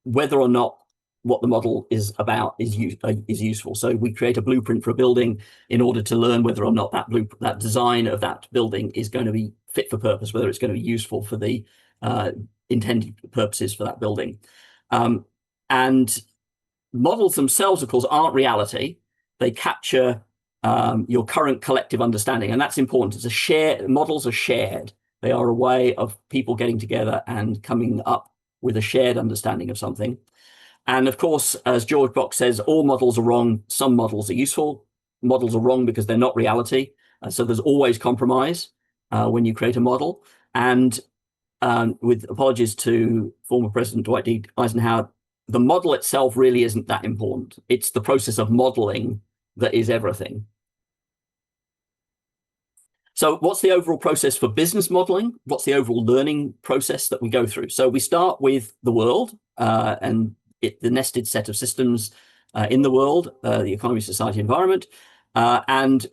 whether or not what the model is about is useful. So we create a blueprint for a building in order to learn whether or not that design of that building is going to be fit for purpose, whether it's going to be useful for the intended purposes for that building. And models themselves, of course, aren't reality. They capture your current collective understanding, and that's important. It's a shared, models are shared. They are a way of people getting together and coming up with a shared understanding of something. And of course, as George Box says, all models are wrong. Some models are useful. Models are wrong because they're not reality. So there's always compromise when you create a model. And with apologies to former President Dwight D. Eisenhower, the model itself really isn't that important. It's the process of modeling that is everything. So what's the overall process for business modeling? What's the overall learning process that we go through? So we start with the world and the nested set of systems in the world, the economy, society, environment, and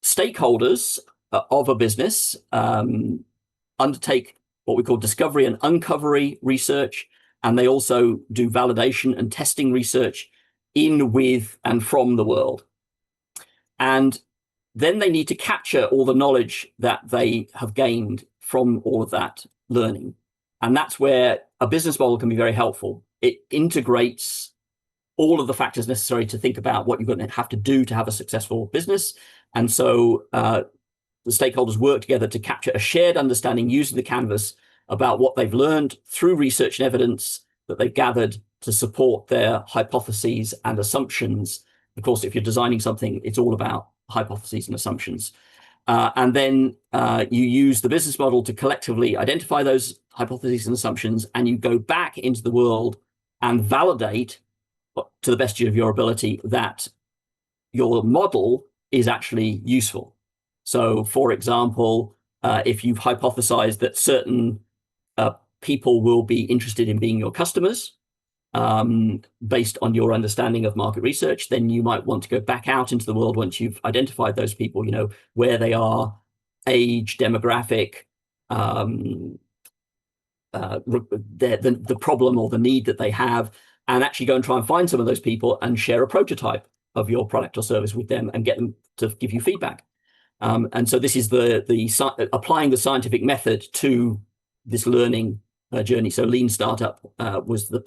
stakeholders of a business undertake what we call discovery and uncovery research, and they also do validation and testing research in, with, and from the world. And then they need to capture all the knowledge that they have gained from all of that learning. And that's where a business model can be very helpful. It integrates all of the factors necessary to think about what you're going to have to do to have a successful business. And so the stakeholders work together to capture a shared understanding using the canvas about what they've learned through research and evidence that they've gathered to support their hypotheses and assumptions. Of course, if you're designing something, it's all about hypotheses and assumptions. And then you use the business model to collectively identify those hypotheses and assumptions, and you go back into the world and validate to the best of your ability that your model is actually useful. So, for example, if you've hypothesized that certain people will be interested in being your customers, based on your understanding of market research. Then you might want to go back out into the world once you've identified those people, where they are, age, demographic, the problem or the need that they have, and actually go and try and find some of those people and share a prototype of your product or service with them and get them to give you feedback. And so this is the applying the scientific method to this learning journey. So lean startup was the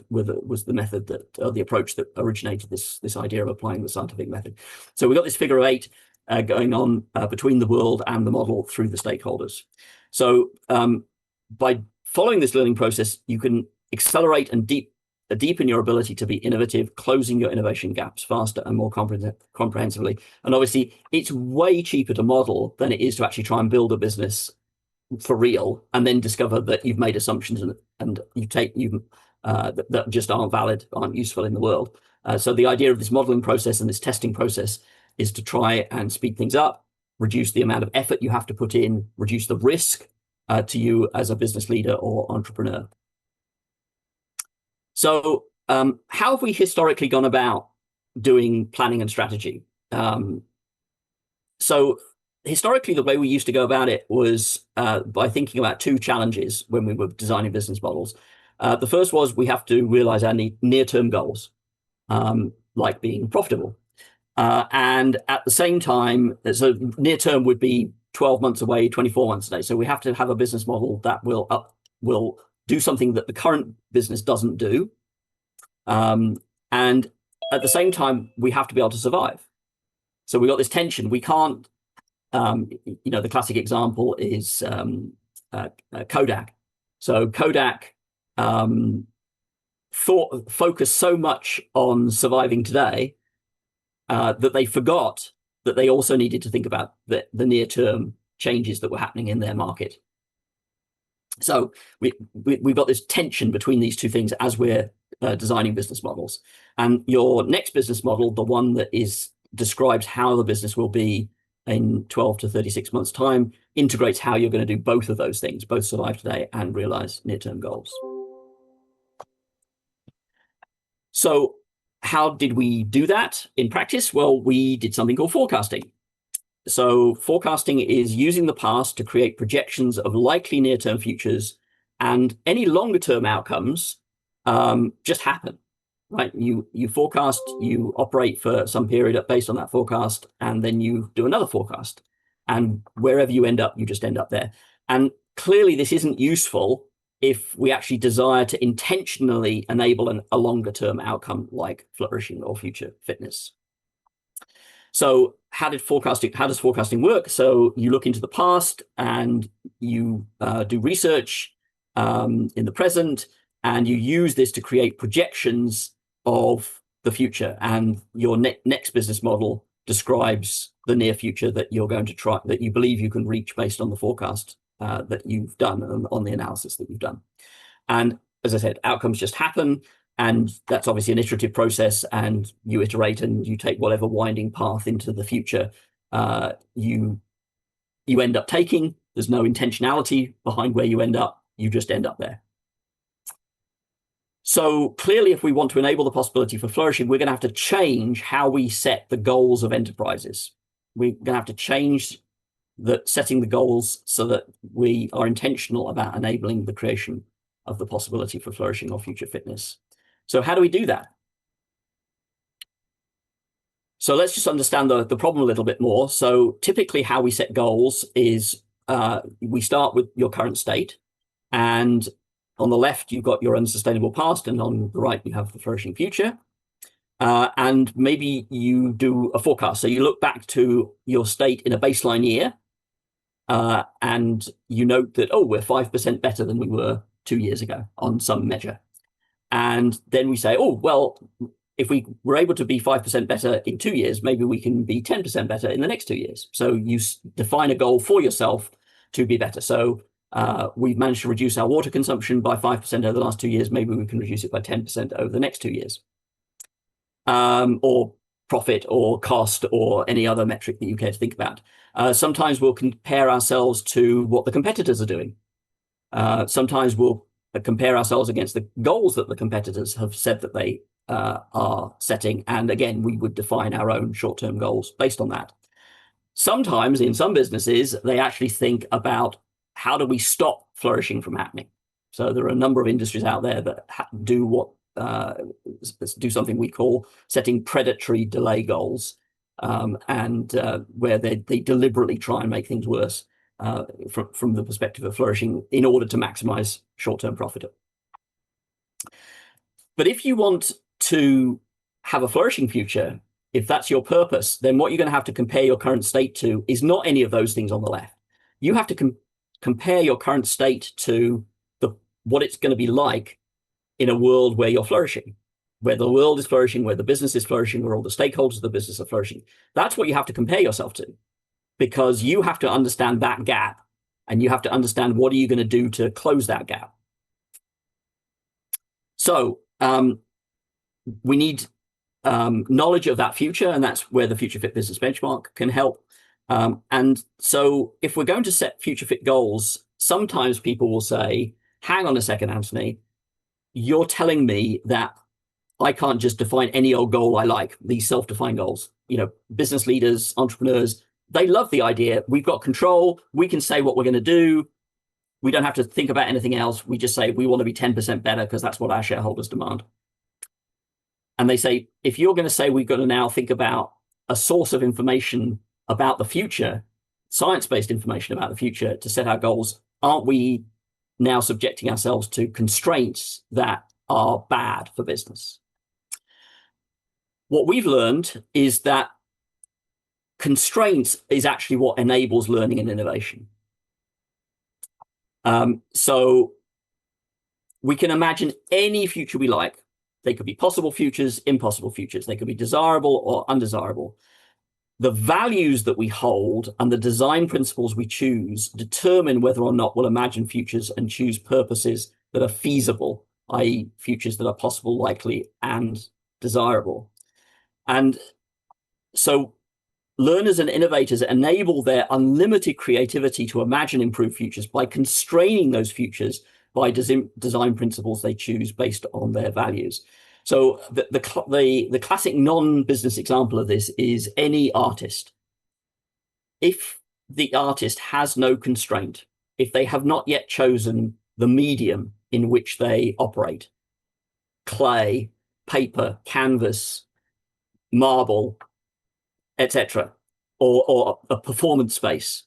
method the approach that originated this idea of applying the scientific method. So we got this figure of 8 going on between the world and the model through the stakeholders. So by following this learning process, you can accelerate and deepen your ability to be innovative, closing your innovation gaps faster and more comprehensively. And obviously, it's way cheaper to model than it is to actually try and build a business for real and then discover that you've made assumptions and that just aren't valid, aren't useful in the world. So the idea of this modeling process and this testing process is to try and speed things up, reduce the amount of effort you have to put in, reduce the risk to you as a business leader or entrepreneur. So how have we historically gone about doing planning and strategy? So historically, the way we used to go about it was by thinking about 2 challenges when we were designing business models. The first was we have to realize our near-term goals, like being profitable. And at the same time, so near-term would be 12 months away, 24 months away. So we have to have a business model that will do something that the current business doesn't do. And at the same time, we have to be able to survive. So we got this tension. We can't, the classic example is Kodak. So Kodak focused so much on surviving today that they forgot that they also needed to think about the near-term changes that were happening in their market. So we've got this tension between these 2 things as we're designing business models. And your next business model, the one that describes how the business will be in 12 to 36 months' time, integrates how you're going to do both of those things, both survive today and realize near-term goals. So how did we do that in practice? Well, we did something called forecasting. So forecasting is using the past to create projections of likely near-term futures, and any longer-term outcomes just happen, right? You forecast, you operate for some period based on that forecast, and then you do another forecast. And wherever you end up, you just end up there. And clearly this isn't useful if we actually desire to intentionally enable a longer-term outcome like flourishing or future fitness. So how does forecasting work? So you look into the past and you do research in the present, and you use this to create projections of the future. And your next business model describes the near future that you're going to try, that you believe you can reach based on the forecast that you've done and on the analysis that you've done. And as I said, outcomes just happen. And that's obviously an iterative process, and you iterate and you take whatever winding path into the future you end up taking. There's no intentionality behind where you end up. You just end up there. So clearly, if we want to enable the possibility for flourishing, we're going to have to change how we set the goals of enterprises. We're going to have to change setting the goals so that we are intentional about enabling the creation of the possibility for flourishing or future fitness. So how do we do that? So let's just understand the problem a little bit more. So typically how we set goals is we start with your current state, and on the left, you've got your unsustainable past, and on the right, you have the flourishing future. And maybe you do a forecast. So you look back to your state in a baseline year, and you note that, oh, we're 5% better than we were 2 years ago on some measure. And then we say, oh, well, if we were able to be 5% better in 2 years, maybe we can be 10% better in the next 2 years. So you define a goal for yourself to be better. So we've managed to reduce our water consumption by 5% over the last 2 years. Maybe we can reduce it by 10% over the next 2 years. Or profit or cost or any other metric that you care to think about. Sometimes we'll compare ourselves to what the competitors are doing. Sometimes we'll compare ourselves against the goals that the competitors have said that they are setting. And again, we would define our own short-term goals based on that. Sometimes in some businesses, they actually think about how do we stop flourishing from happening. So there are a number of industries out there that do something we call setting predatory delay goals, and where they deliberately try and make things worse from the perspective of flourishing in order to maximize short-term profit. But if you want to have a flourishing future, if that's your purpose, then what you're going to have to compare your current state to is not any of those things on the left. You have to compare your current state to what it's going to be like in a world where you're flourishing, where the world is flourishing, where the business is flourishing, where all the stakeholders of the business are flourishing. That's what you have to compare yourself to, because you have to understand that gap, and you have to understand what are you going to do to close that gap. So we need knowledge of that future, and that's where the Future Fit Business Benchmark can help. And so if we're going to set Future Fit goals, sometimes people will say, hang on a second, Anthony, you're telling me that I can't just define any old goal I like, these self-defined goals. Business leaders, entrepreneurs, they love the idea. We've got control. We can say what we're going to do. We don't have to think about anything else. We just say we want to be 10% better because that's what our shareholders demand. And they say, if you're going to say we've got to now think about a source of information about the future, science-based information about the future to set our goals, aren't we now subjecting ourselves to constraints that are bad for business? What we've learned is that constraints is actually what enables learning and innovation. So we can imagine any future we like. They could be possible futures, impossible futures. They could be desirable or undesirable. The values that we hold and the design principles we choose determine whether or not we'll imagine futures and choose purposes that are feasible, i.e. futures that are possible, likely, and desirable. And so learners and innovators enable their unlimited creativity to imagine improved futures by constraining those futures by design principles they choose based on their values. So the classic non-business example of this is any artist. If the artist has no constraint, if they have not yet chosen the medium in which they operate, clay, paper, canvas, marble, etc., or a performance space,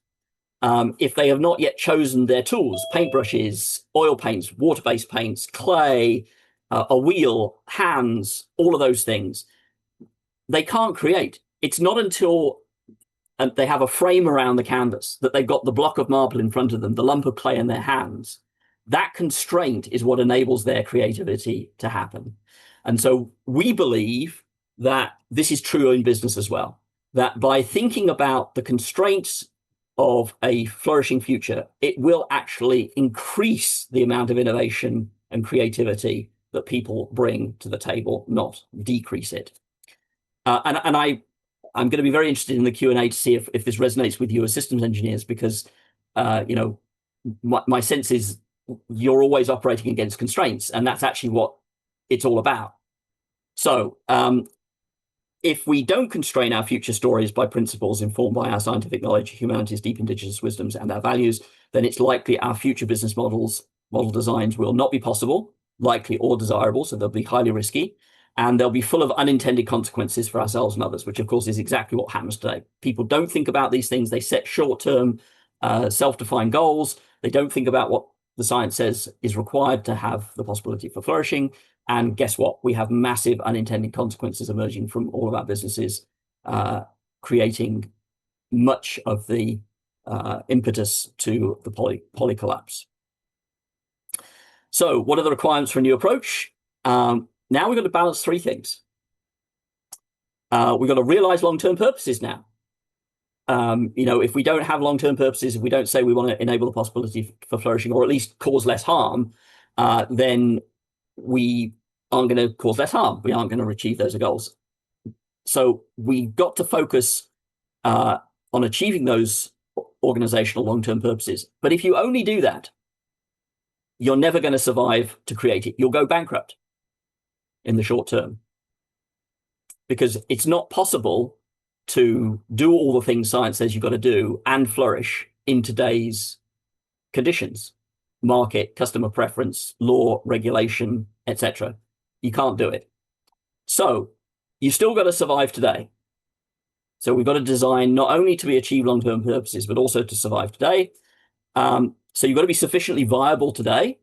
if they have not yet chosen their tools, paintbrushes, oil paints, water-based paints, clay, a wheel, hands, all of those things, they can't create. It's not until they have a frame around the canvas, that they've got the block of marble in front of them, the lump of clay in their hands. That constraint is what enables their creativity to happen. And so we believe that this is true in business as well, that by thinking about the constraints of a flourishing future, it will actually increase the amount of innovation and creativity that people bring to the table, not decrease it. And I'm going to be very interested in the Q&A to see if this resonates with you as systems engineers, because my sense is you're always operating against constraints, and that's actually what it's all about. So if we don't constrain our future stories by principles informed by our scientific knowledge, humanity's deep indigenous wisdoms, and our values, then it's likely our future business model designs will not be possible, likely, or desirable, so they'll be highly risky, and they'll be full of unintended consequences for ourselves and others, which of course is exactly what happens today. People don't think about these things. They set short-term self-defined goals. They don't think about what the science says is required to have the possibility for flourishing. And guess what? We have massive unintended consequences emerging from all of our businesses, creating much of the impetus to the poly collapse. So what are the requirements for a new approach? Now we've got to balance three things. We've got to realize long-term purposes now. If we don't have long-term purposes, if we don't say we want to enable the possibility for flourishing, or at least cause less harm, then we aren't going to cause less harm. We aren't going to achieve those goals. So we've got to focus on achieving those organizational long-term purposes. But if you only do that, you're never going to survive to create it. You'll go bankrupt in the short term, because it's not possible to do all the things science says you've got to do and flourish in today's conditions, market, customer preference, law, regulation, etc. You can't do it. So you've still got to survive today. So we've got to design not only to be achieved long-term purposes, but also to survive today. So you've got to be sufficiently viable today.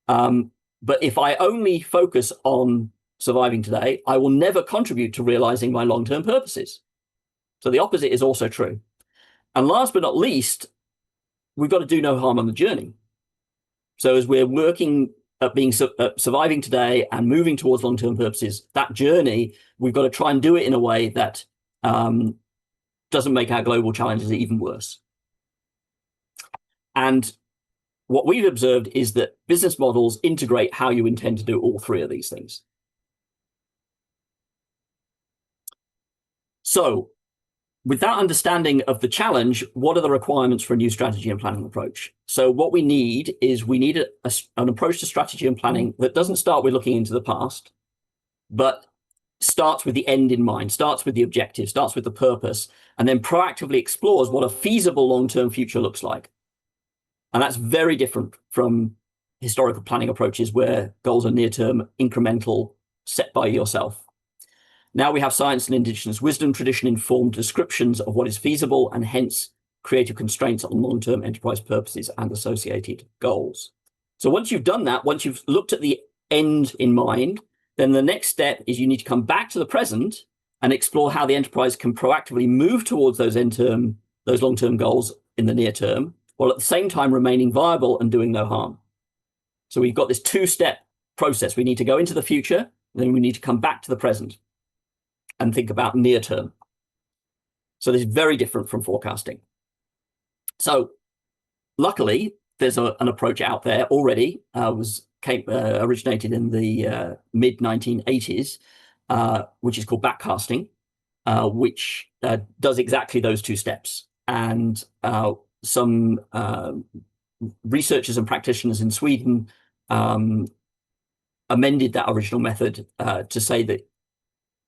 But if I only focus on surviving today, I will never contribute to realizing my long-term purposes. So the opposite is also true. And last but not least, we've got to do no harm on the journey. So as we're working at being surviving today and moving towards long-term purposes, that journey, we've got to try and do it in a way that doesn't make our global challenges even worse. And what we've observed is that business models integrate how you intend to do all three of these things. So with that understanding of the challenge, what are the requirements for a new strategy and planning approach? So what we need is an approach to strategy and planning that doesn't start with looking into the past, but starts with the end in mind, starts with the objective, starts with the purpose, and then proactively explores what a feasible long-term future looks like. And that's very different from historical planning approaches where goals are near-term, incremental, set by yourself. Now we have science and indigenous wisdom tradition-informed descriptions of what is feasible, and hence creative constraints on long-term enterprise purposes and associated goals. So once you've done that, once you've looked at the end in mind, then the next step is you need to come back to the present and explore how the enterprise can proactively move towards those long-term goals in the near term, while at the same time remaining viable and doing no harm. So we've got this two-step process. We need to go into the future, then we need to come back to the present and think about near term. So this is very different from forecasting. So luckily, there's an approach out there already, originated in the mid-1980s, which is called backcasting, which does exactly those two steps. And some researchers and practitioners in Sweden amended that original method to say that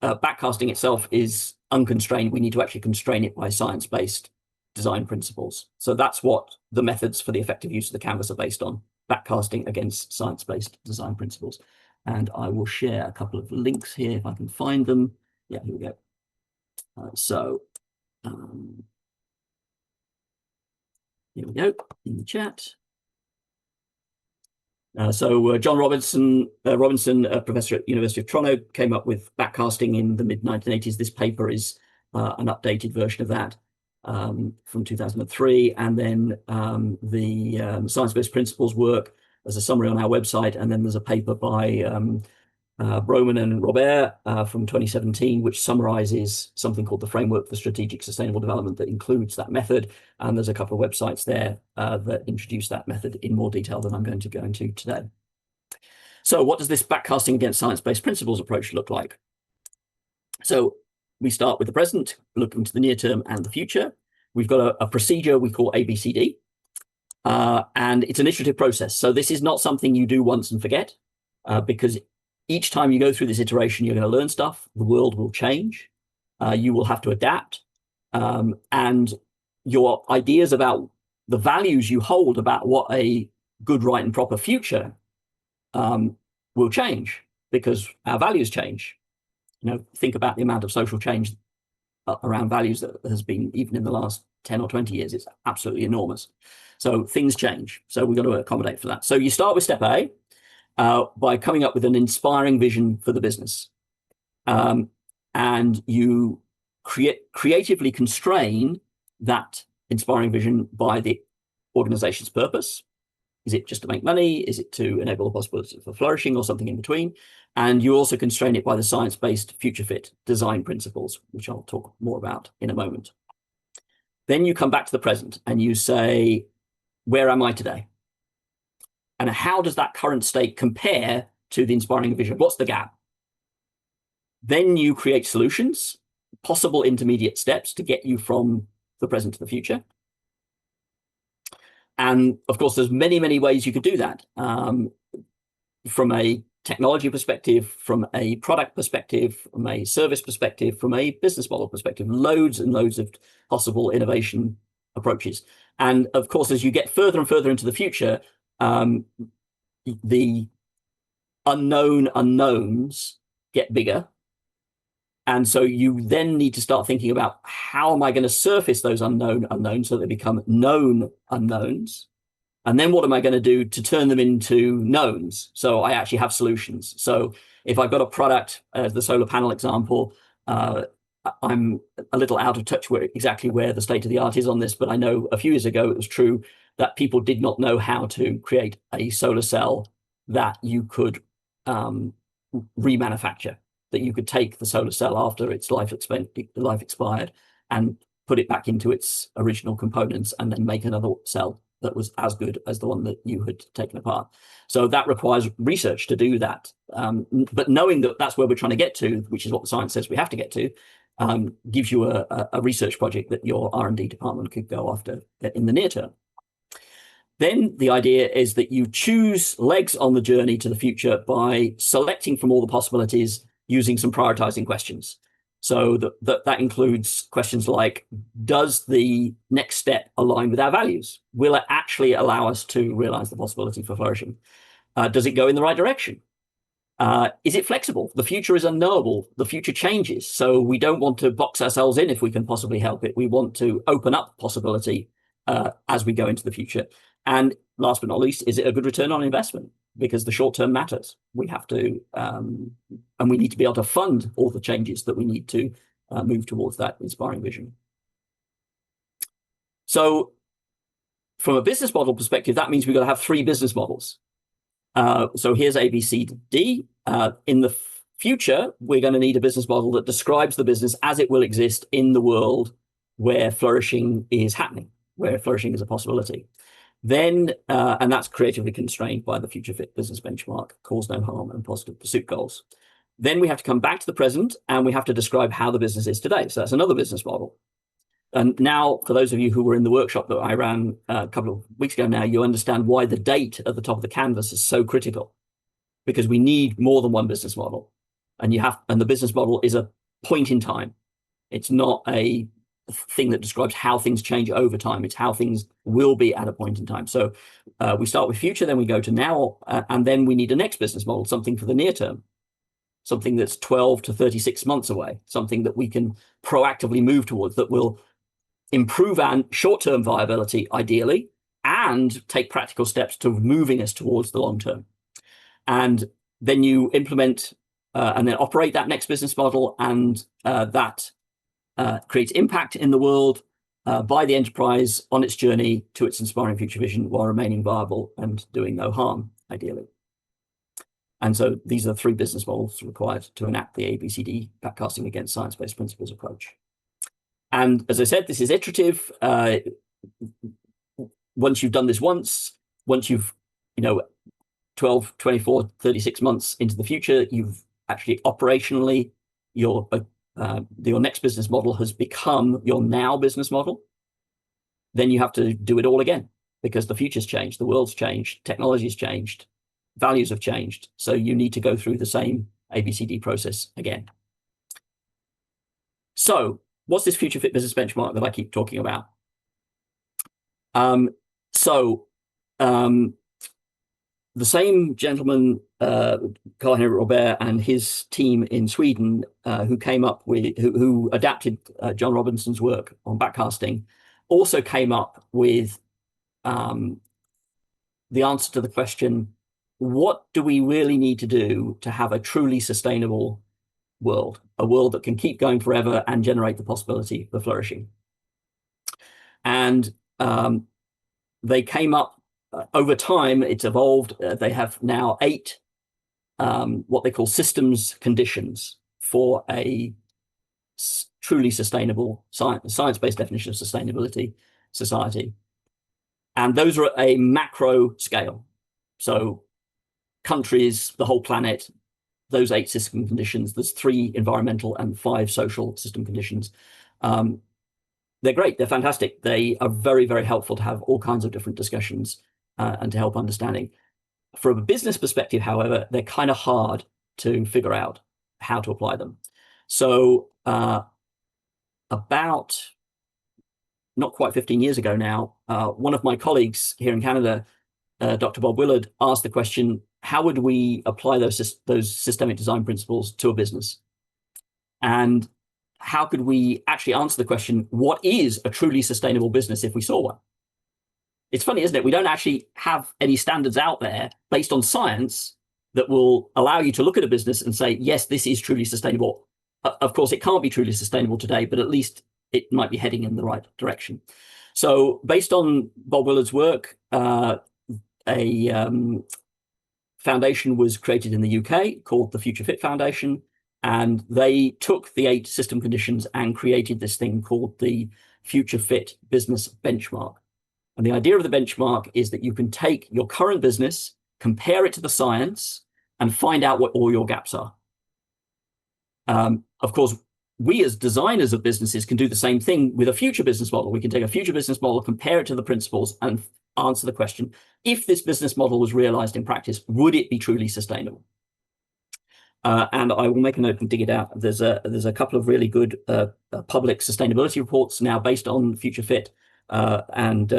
backcasting itself is unconstrained. We need to actually constrain it by science-based design principles. So that's what the methods for the effective use of the canvas are based on, backcasting against science-based design principles. And I will share a couple of links here if I can find them. Yeah, here we go. Here we go in the chat. John Robinson, professor at University of Toronto, came up with backcasting in the mid-1980s. This paper is an updated version of that from 2003. And then the science-based principles work as a summary on our website. And then there's a paper by Broman and Robert from 2017, which summarizes something called the Framework for Strategic Sustainable Development that includes that method. And there's a couple of websites there that introduce that method in more detail than I'm going to go into today. So what does this backcasting against science-based principles approach look like? So we start with the present, looking to the near term and the future. We've got a procedure we call ABCD, and it's an iterative process. So this is not something you do once and forget, because each time you go through this iteration, you're going to learn stuff. The world will change. You will have to adapt. And your ideas about the values you hold about what a good, right, and proper future will change because our values change. Think about the amount of social change around values that has been even in the last 10 or 20 years. It's absolutely enormous. So things change. So we've got to accommodate for that. So you start with step A. By coming up with an inspiring vision for the business. And you creatively constrain that inspiring vision by the organization's purpose. Is it just to make money? Is it to enable the possibility for flourishing or something in between? And you also constrain it by the science-based future fit design principles, which I'll talk more about in a moment. Then you come back to the present and you say, where am I today? And how does that current state compare to the inspiring vision? What's the gap? Then you create solutions, possible intermediate steps to get you from the present to the future. And of course, there's many ways you could do that. From a technology perspective, from a product perspective, from a service perspective, from a business model perspective, loads and loads of possible innovation approaches. And of course, as you get further and further into the future, the unknown unknowns get bigger. And so you then need to start thinking about, how am I going to surface those unknown unknowns so they become known unknowns? And then what am I going to do to turn them into knowns? So I actually have solutions. So if I've got a product, as the solar panel example, I'm a little out of touch with exactly where the state of the art is on this, but I know a few years ago it was true that people did not know how to create a solar cell that you could remanufacture, that you could take the solar cell after its life expired and put it back into its original components and then make another cell that was as good as the one that you had taken apart. So that requires research to do that. But knowing that that's where we're trying to get to, which is what the science says we have to get to, gives you a research project that your R&D department could go after in the near term. Then the idea is that you choose legs on the journey to the future by selecting from all the possibilities using some prioritizing questions. So that includes questions like, does the next step align with our values? Will it actually allow us to realize the possibility for flourishing? Does it go in the right direction? Is it flexible? The future is unknowable. The future changes. So we don't want to box ourselves in if we can possibly help it. We want to open up possibility as we go into the future. And last but not least, is it a good return on investment? Because the short term matters. We have to, and we need to be able to fund all the changes that we need to move towards that inspiring vision. So from a business model perspective, that means we've got to have 3 business models. So here's A, B, C, D. In the future, we're going to need a business model that describes the business as it will exist in the world where flourishing is happening, where flourishing is a possibility. Then, and that's creatively constrained by the Future Fit business benchmark, cause no harm, and positive pursuit goals. Then we have to come back to the present and we have to describe how the business is today. So that's another business model. And now, for those of you who were in the workshop that I ran a couple of weeks ago now, you understand why the date at the top of the canvas is so critical, because we need more than one business model. And the business model is a point in time. It's not a thing that describes how things change over time. It's how things will be at a point in time. So we start with future, then we go to now, and then we need a next business model, something for the near term, something that's 12 to 36 months away, something that we can proactively move towards that will improve our short-term viability, ideally, and take practical steps to moving us towards the long term. And then you implement and then operate that next business model, and that creates impact in the world by the enterprise on its journey to its inspiring future vision while remaining viable and doing no harm, ideally. And so these are the 3 business models required to enact the ABCD backcasting against science-based principles approach. And as I said, this is iterative. Once you've done this once you've, 12, 24, 36 months into the future, you've actually operationally, your next business model has become your now business model. Then you have to do it all again, because the future's changed, the world's changed, technology's changed, values have changed. So you need to go through the same ABCD process again. So what's this Future Fit business benchmark that I keep talking about? The same gentleman, Karl-Henrik Robert, and his team in Sweden, who adapted John Robinson's work on backcasting, also came up with the answer to the question, what do we really need to do to have a truly sustainable world, a world that can keep going forever and generate the possibility for flourishing? And they came up, over time, it's evolved. They have now 8 what they call systems conditions for a truly sustainable science-based definition of sustainability society. And those are at a macro scale. So countries, the whole planet, those 8 system conditions. There's 3 environmental and 5 social system conditions. they're great. They're fantastic. They are very, very helpful to have all kinds of different discussions and to help understanding. From a business perspective, however, they're kind of hard to figure out how to apply them. So about not quite 15 years ago now, one of my colleagues here in Canada, Dr. Bob Willard, asked the question, how would we apply those systemic design principles to a business? And how could we actually answer the question, what is a truly sustainable business if we saw one? It's funny, isn't it? We don't actually have any standards out there based on science that will allow you to look at a business and say, yes, this is truly sustainable. Of course, it can't be truly sustainable today, but at least it might be heading in the right direction. So based on Bob Willard's work, a foundation was created in the UK called the Future Fit Foundation, and they took the 8 system conditions and created this thing called the Future Fit Business Benchmark. And the idea of the benchmark is that you can take your current business, compare it to the science, and find out what all your gaps are. Of course, we as designers of businesses can do the same thing with a future business model. We can take a future business model, compare it to the principles, and answer the question, if this business model was realized in practice, would it be truly sustainable? And I will make a note and dig it out. There's a couple of really good public sustainability reports now based on Future Fit, and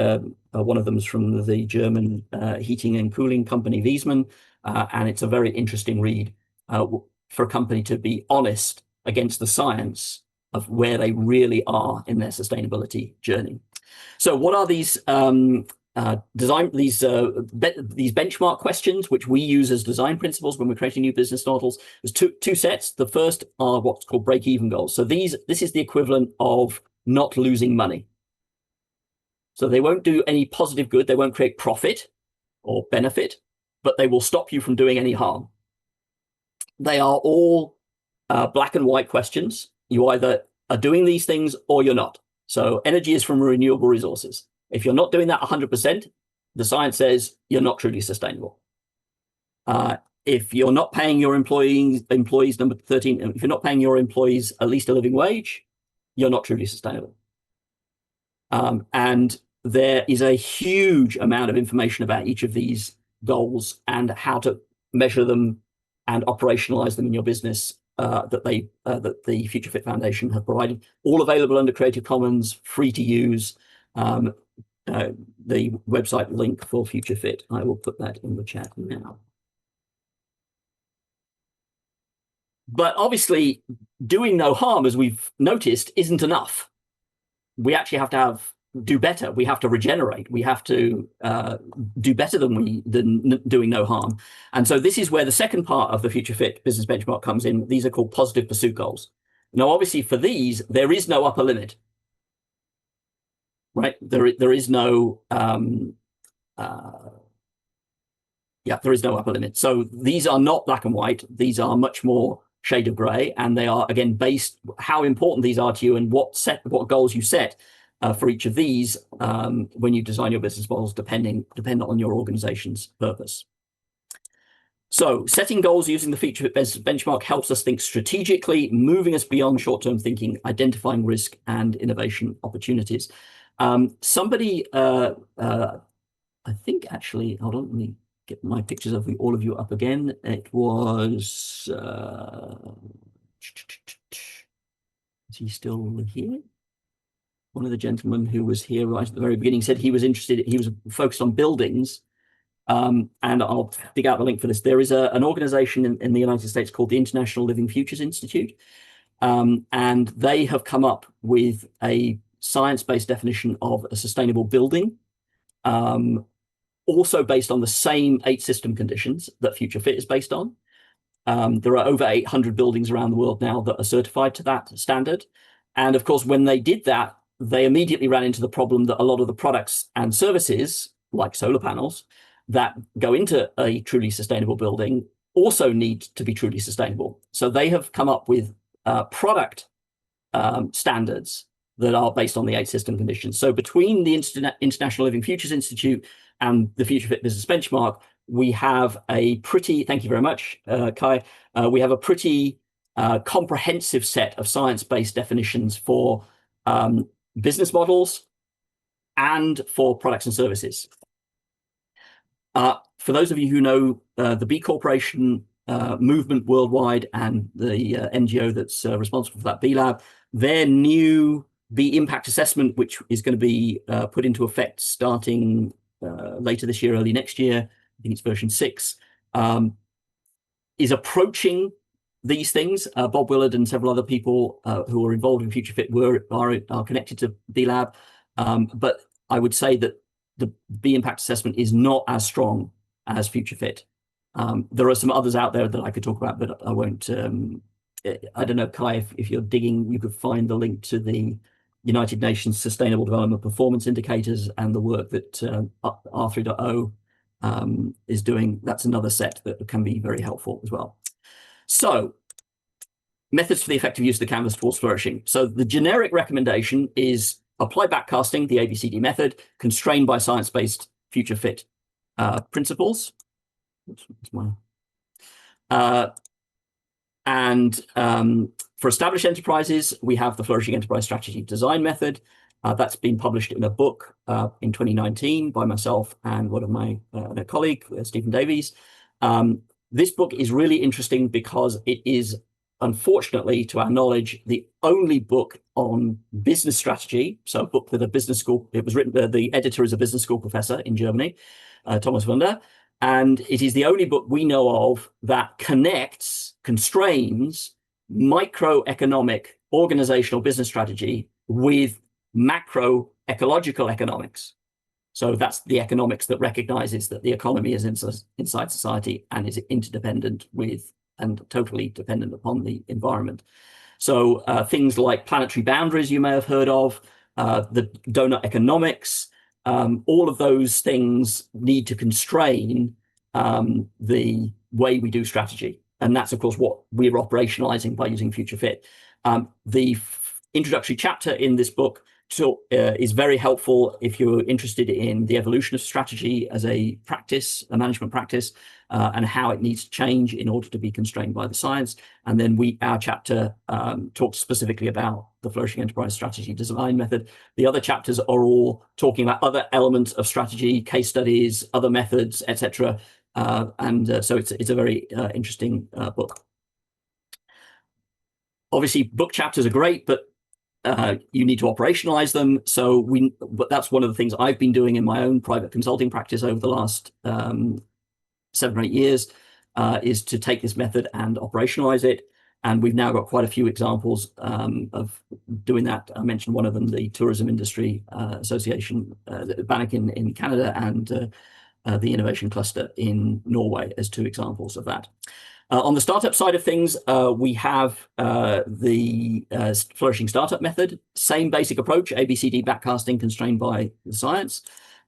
one of them is from the German heating and cooling company Wiesmann, and it's a very interesting read for a company to be honest against the science of where they really are in their sustainability journey. So what are these these benchmark questions, which we use as design principles when we're creating new business models? There's two sets. The first are what's called break-even goals. So this is the equivalent of not losing money. So they won't do any positive good. They won't create profit or benefit, but they will stop you from doing any harm. They are all black and white questions. You either are doing these things or you're not. So energy is from renewable resources. If you're not doing that 100%, the science says you're not truly sustainable. If you're not paying your employees, number 13, if you're not paying your employees at least a living wage, you're not truly sustainable. And there is a huge amount of information about each of these goals and how to measure them and operationalize them in your business that the Future Fit Foundation have provided. All available under Creative Commons, free to use. The website link for Future Fit, I will put that in the chat now. But obviously, doing no harm, as we've noticed, isn't enough. We actually have to do better. We have to regenerate. We have to do better than doing no harm. And so this is where the second part of the Future Fit business benchmark comes in. These are called positive pursuit goals. Now, obviously, for these, there is no upper limit. Right? There is no there is no upper limit. So these are not black and white. These are much more shade of gray, and they are again based how important these are to you and what goals you set for each of these when you design your business models, dependent on your organization's purpose. So setting goals using the Future Fit benchmark helps us think strategically, moving us beyond short-term thinking, identifying risk and innovation opportunities. Somebody, I think actually, hold on, let me get my pictures of all of you up again. It was, is he still here? One of the gentlemen who was here right at the very beginning said he was interested, he was focused on buildings. And I'll dig out the link for this. There is an organization in the United States called the International Living Futures Institute. And they have come up with a science-based definition of a sustainable building, also based on the same 8 system conditions that Future Fit is based on. There are over 800 buildings around the world now that are certified to that standard. And of course, when they did that, they immediately ran into the problem that a lot of the products and services, like solar panels, that go into a truly sustainable building also need to be truly sustainable. So they have come up with product standards that are based on the 8 system conditions. So between the International Living Futures Institute and the Future Fit Business Benchmark, we have a pretty, thank you very much, Kai, we have a pretty comprehensive set of science-based definitions for business models and for products and services. For those of you who know the B Corporation movement worldwide and the NGO that's responsible for that B Lab, their new B impact assessment, which is going to be put into effect starting later this year, early next year, I think it's version 6, is approaching these things. Bob Willard and several other people who are involved in Future Fit are connected to B Lab, but I would say that the B impact assessment is not as strong as Future Fit. There are some others out there that I could talk about, but I won't. I don't know, Kai, if you're digging, you could find the link to the United Nations Sustainable Development Performance Indicators and the work that R3.0 is doing. That's another set that can be very helpful as well. So, methods for the effective use of the canvas towards flourishing. So the generic recommendation is apply backcasting, the ABCD method, constrained by science-based future fit principles. For established enterprises, we have the Flourishing Enterprise Strategy Design Method. That's been published in a book in 2019 by myself and one of my colleague, Stephen Davies. This book is really interesting because it is, unfortunately, to our knowledge, the only book on business strategy. So a book that a business school, it was written, the editor is a business school professor in Germany, Thomas Wunder. And it is the only book we know of that constrains microeconomic organizational business strategy with macro ecological economics. So that's the economics that recognizes that the economy is inside society and is interdependent with and totally dependent upon the environment. So things like planetary boundaries you may have heard of, the donut economics, all of those things need to constrain the way we do strategy. And that's, of course, what we're operationalizing by using Future Fit. The introductory chapter in this book is very helpful if you're interested in the evolution of strategy as a practice, a management practice, and how it needs to change in order to be constrained by the science. And then our chapter talks specifically about the Flourishing Enterprise Strategy Design Method. The other chapters are all talking about other elements of strategy, case studies, other methods, etc. So it's a very interesting book. Obviously, book chapters are great, but you need to operationalize them. But that's one of the things I've been doing in my own private consulting practice over the last 7 or 8 years, is to take this method and operationalize it. And we've now got quite a few examples of doing that. I mentioned one of them, the Tourism Industry Association, Bannock in Canada, and the Innovation Cluster in Norway as 2 examples of that. On the startup side of things, we have the Flourishing Startup Method, same basic approach, ABCD backcasting constrained by the science.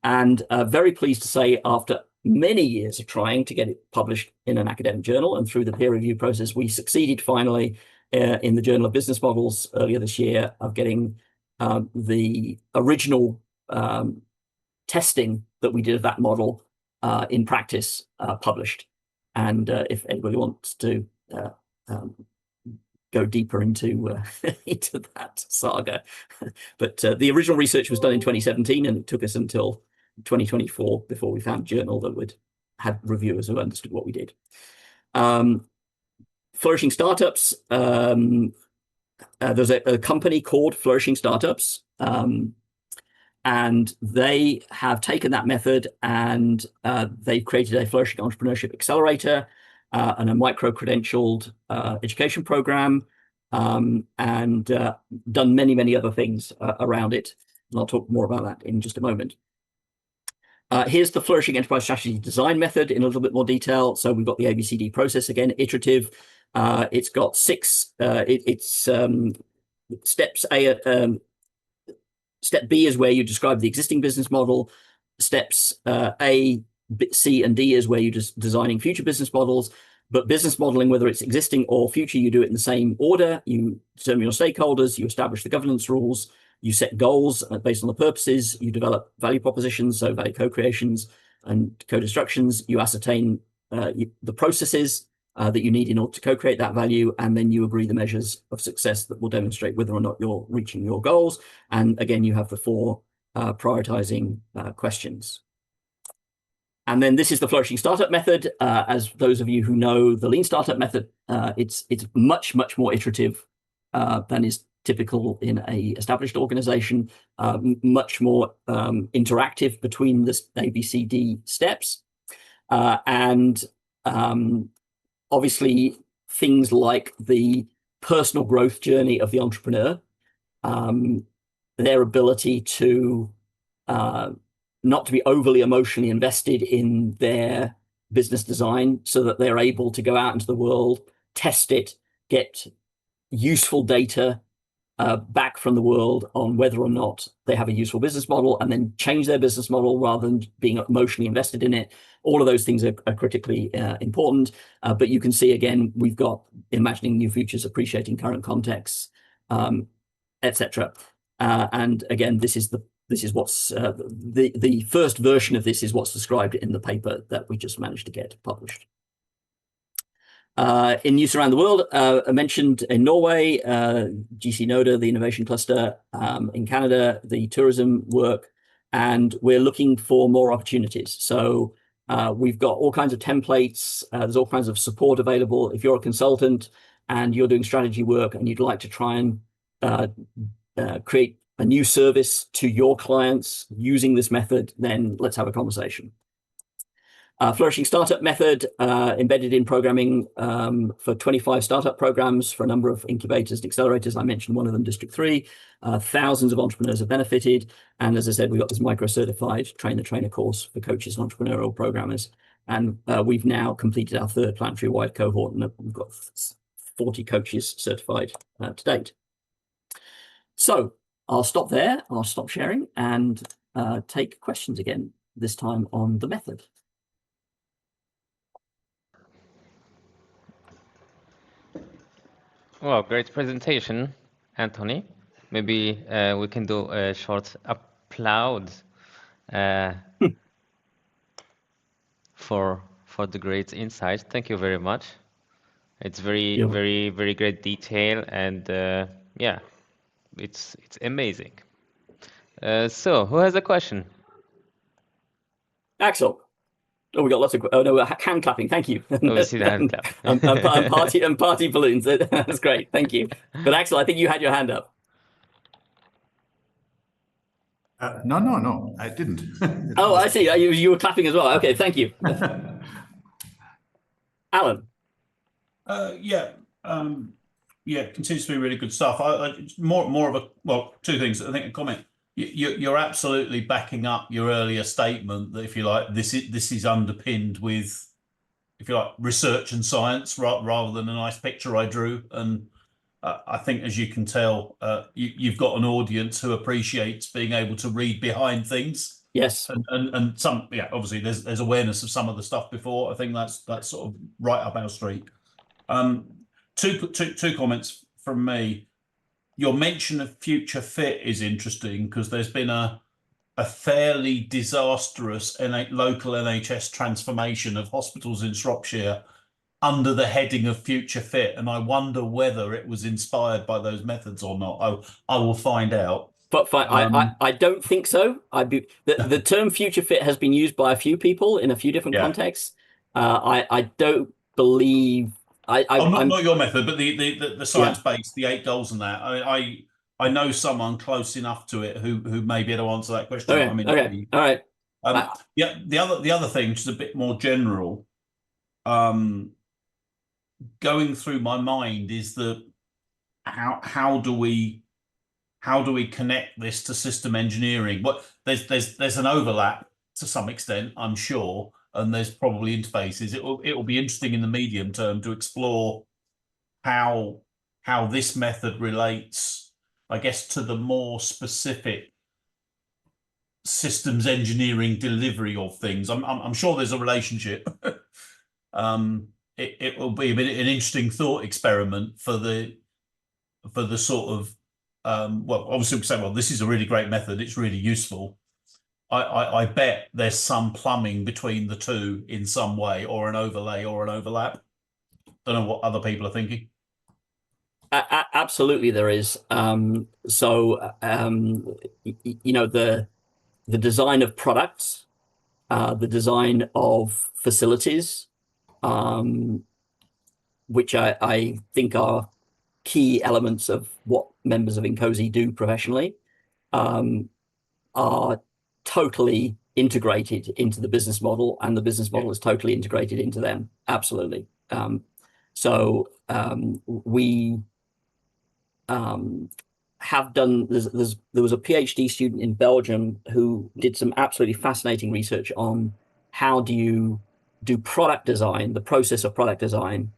And very pleased to say, after many years of trying to get it published in an academic journal and through the peer review process, we succeeded finally in the Journal of Business Models earlier this year of getting the original testing that we did of that model in practice published. And if anybody wants to go deeper into into that saga, but the original research was done in 2017, and it took us until 2024 before we found a journal that would have reviewers who understood what we did. Flourishing Startups. There's a company called Flourishing Startups. And they have taken that method and they've created a Flourishing Entrepreneurship Accelerator and a micro-credentialed education program, and done many, many other things around it. And I'll talk more about that in just a moment. Here's the Flourishing Enterprise Strategy Design Method in a little bit more detail. So we've got the ABCD process again, iterative. It's got 6, steps. Step B is where you describe the existing business model. Steps A, C, and D is where you're just designing future business models. But business modeling, whether it's existing or future, you do it in the same order. You determine your stakeholders, you establish the governance rules, you set goals based on the purposes, you develop value propositions, so value co-creations and co-destructions, you ascertain the processes that you need in order to co-create that value, and then you agree the measures of success that will demonstrate whether or not you're reaching your goals. And again, you have the 4 prioritizing questions. And then this is the flourishing startup method. As those of you who know the lean startup method, it's much more iterative than is typical in a established organization, much more interactive between the ABCD steps. And obviously things like the personal growth journey of the entrepreneur, their ability to not to be overly emotionally invested in their business design so that they're able to go out into the world, test it, get useful data back from the world on whether or not they have a useful business model, and then change their business model rather than being emotionally invested in it. All of those things are critically important. But you can see, again, we've got imagining new futures, appreciating current contexts, etc. And again, this is what's the first version of this is what's described in the paper that we just managed to get published. In use around the world, I mentioned in Norway, GC NODA, the innovation cluster, in Canada, the tourism work, and we're looking for more opportunities. So we've got all kinds of templates, there's all kinds of support available. If you're a consultant and you're doing strategy work and you'd like to try and create a new service to your clients using this method, then let's have a conversation. Flourishing startup method embedded in programming for 25 startup programs for a number of incubators and accelerators. I mentioned one of them, District 3. Thousands of entrepreneurs have benefited. And as I said, we've got this micro-certified train-the-trainer course for coaches and entrepreneurial programmers. And we've now completed our 3rd planetary-wide cohort, and we've got 40 coaches certified to date. So I'll stop there. I'll stop sharing and take questions again, this time on the method. Well, great presentation, Anthony. Maybe we can do a short applause for the great insight. Thank you very much. It's very great detail, and yeah, it's amazing. So who has a question? Axel. Oh, we got lots of. Oh no, hand clapping. Thank you. Oh, we see the hand clap. and party balloons. That's great. Thank you. But Axel, I think you had your hand up. No, I didn't. Oh, I see. You were clapping as well. Okay, thank you. Alan. Yeah, continues to be really good stuff. More of a, well, 2 things. I think a comment. You're absolutely backing up your earlier statement that, if you like, this is underpinned with, if you like, research and science rather than a nice picture I drew. And I think, as you can tell, you've got an audience who appreciates being able to read behind things. Yes. And some, yeah, obviously there's awareness of some of the stuff before. I think that's sort of right up our street. Two comments from me. Your mention of future fit is interesting because there's been a fairly disastrous local NHS transformation of hospitals in Shropshire under the heading of future fit, and I wonder whether it was inspired by those methods or not. I will find out. But I don't think so. The term future fit has been used by a few people in a few different contexts. I don't believe. Not your method, but the science-based, the 8 goals and that. I know someone close enough to it who may be able to answer that question. Okay, I mean, okay, all right. Yeah, the other thing, just a bit more general, going through my mind is that how do we connect this to system engineering? What there's an overlap to some extent, I'm sure. And there's probably interfaces. It will be interesting in the medium term to explore how this method relates, I guess, to the more specific systems engineering delivery of things. I'm sure there's a relationship. It will be an interesting thought experiment for the sort of well, obviously we say, well, this is a really great method. It's really useful. I bet there's some plumbing between the two in some way, or an overlay or an overlap. don't know what other people are thinking. Absolutely, there is. You know, the design of products, the design of facilities, which I think are key elements of what members of Incosi do professionally, are totally integrated into the business model, and the business model is totally integrated into them. Absolutely. We have done, there was a PhD student in Belgium who did some absolutely fascinating research on how do you do product design, the process of product design,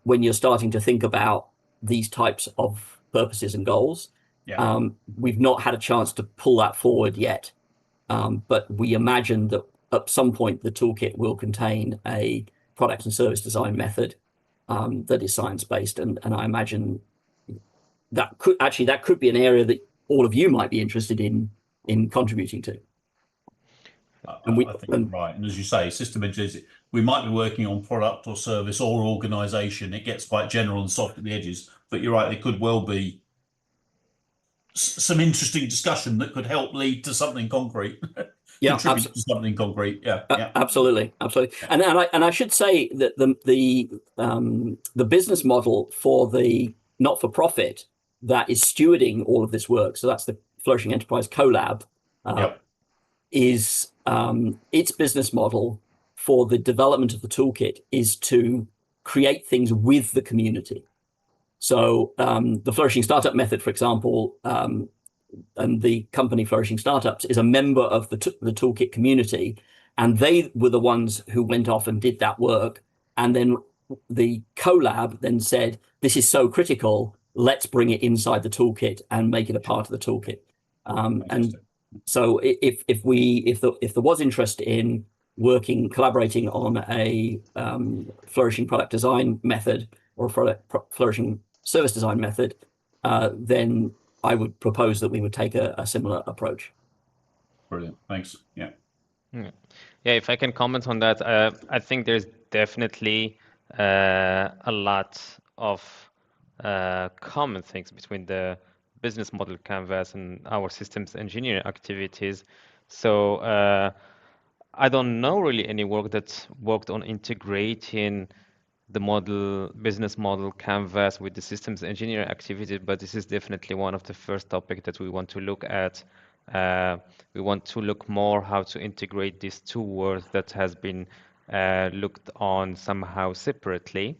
when you're starting to think about these types of purposes and goals. Yeah. We've not had a chance to pull that forward yet, but we imagine that at some point the toolkit will contain a product and service design method that is science-based, and I imagine that could be an area that all of you might be interested in contributing to. I think you're right. And as you say, system engineers, we might be working on product or service or organization. It gets quite general and soft at the edges, but you're right, there could well be some interesting discussion that could help lead to something concrete. Yeah, contribute to something concrete. Yeah, yeah. Absolutely. And I should say that the business model for the not-for-profit that is stewarding all of this work, so that's the Flourishing Enterprise Collab, is its business model for the development of the toolkit is to create things with the community. So the Flourishing Startup Method, for example, and the company Flourishing Startups is a member of the toolkit community, and they were the ones who went off and did that work. And then the collab then said, this is so critical, let's bring it inside the toolkit and make it a part of the toolkit. And so if there was interest in collaborating on a flourishing product design method or flourishing service design method, then I would propose that we would take a similar approach. Brilliant. Thanks. Yeah. Yeah, if I can comment on that, I think there's definitely a lot of common things between the business model canvas and our systems engineering activities. So I don't know really any work that's worked on integrating the business model canvas with the systems engineering activity, but this is definitely one of the first topics that we want to look at. We want to look more how to integrate these two words that has been looked on somehow separately.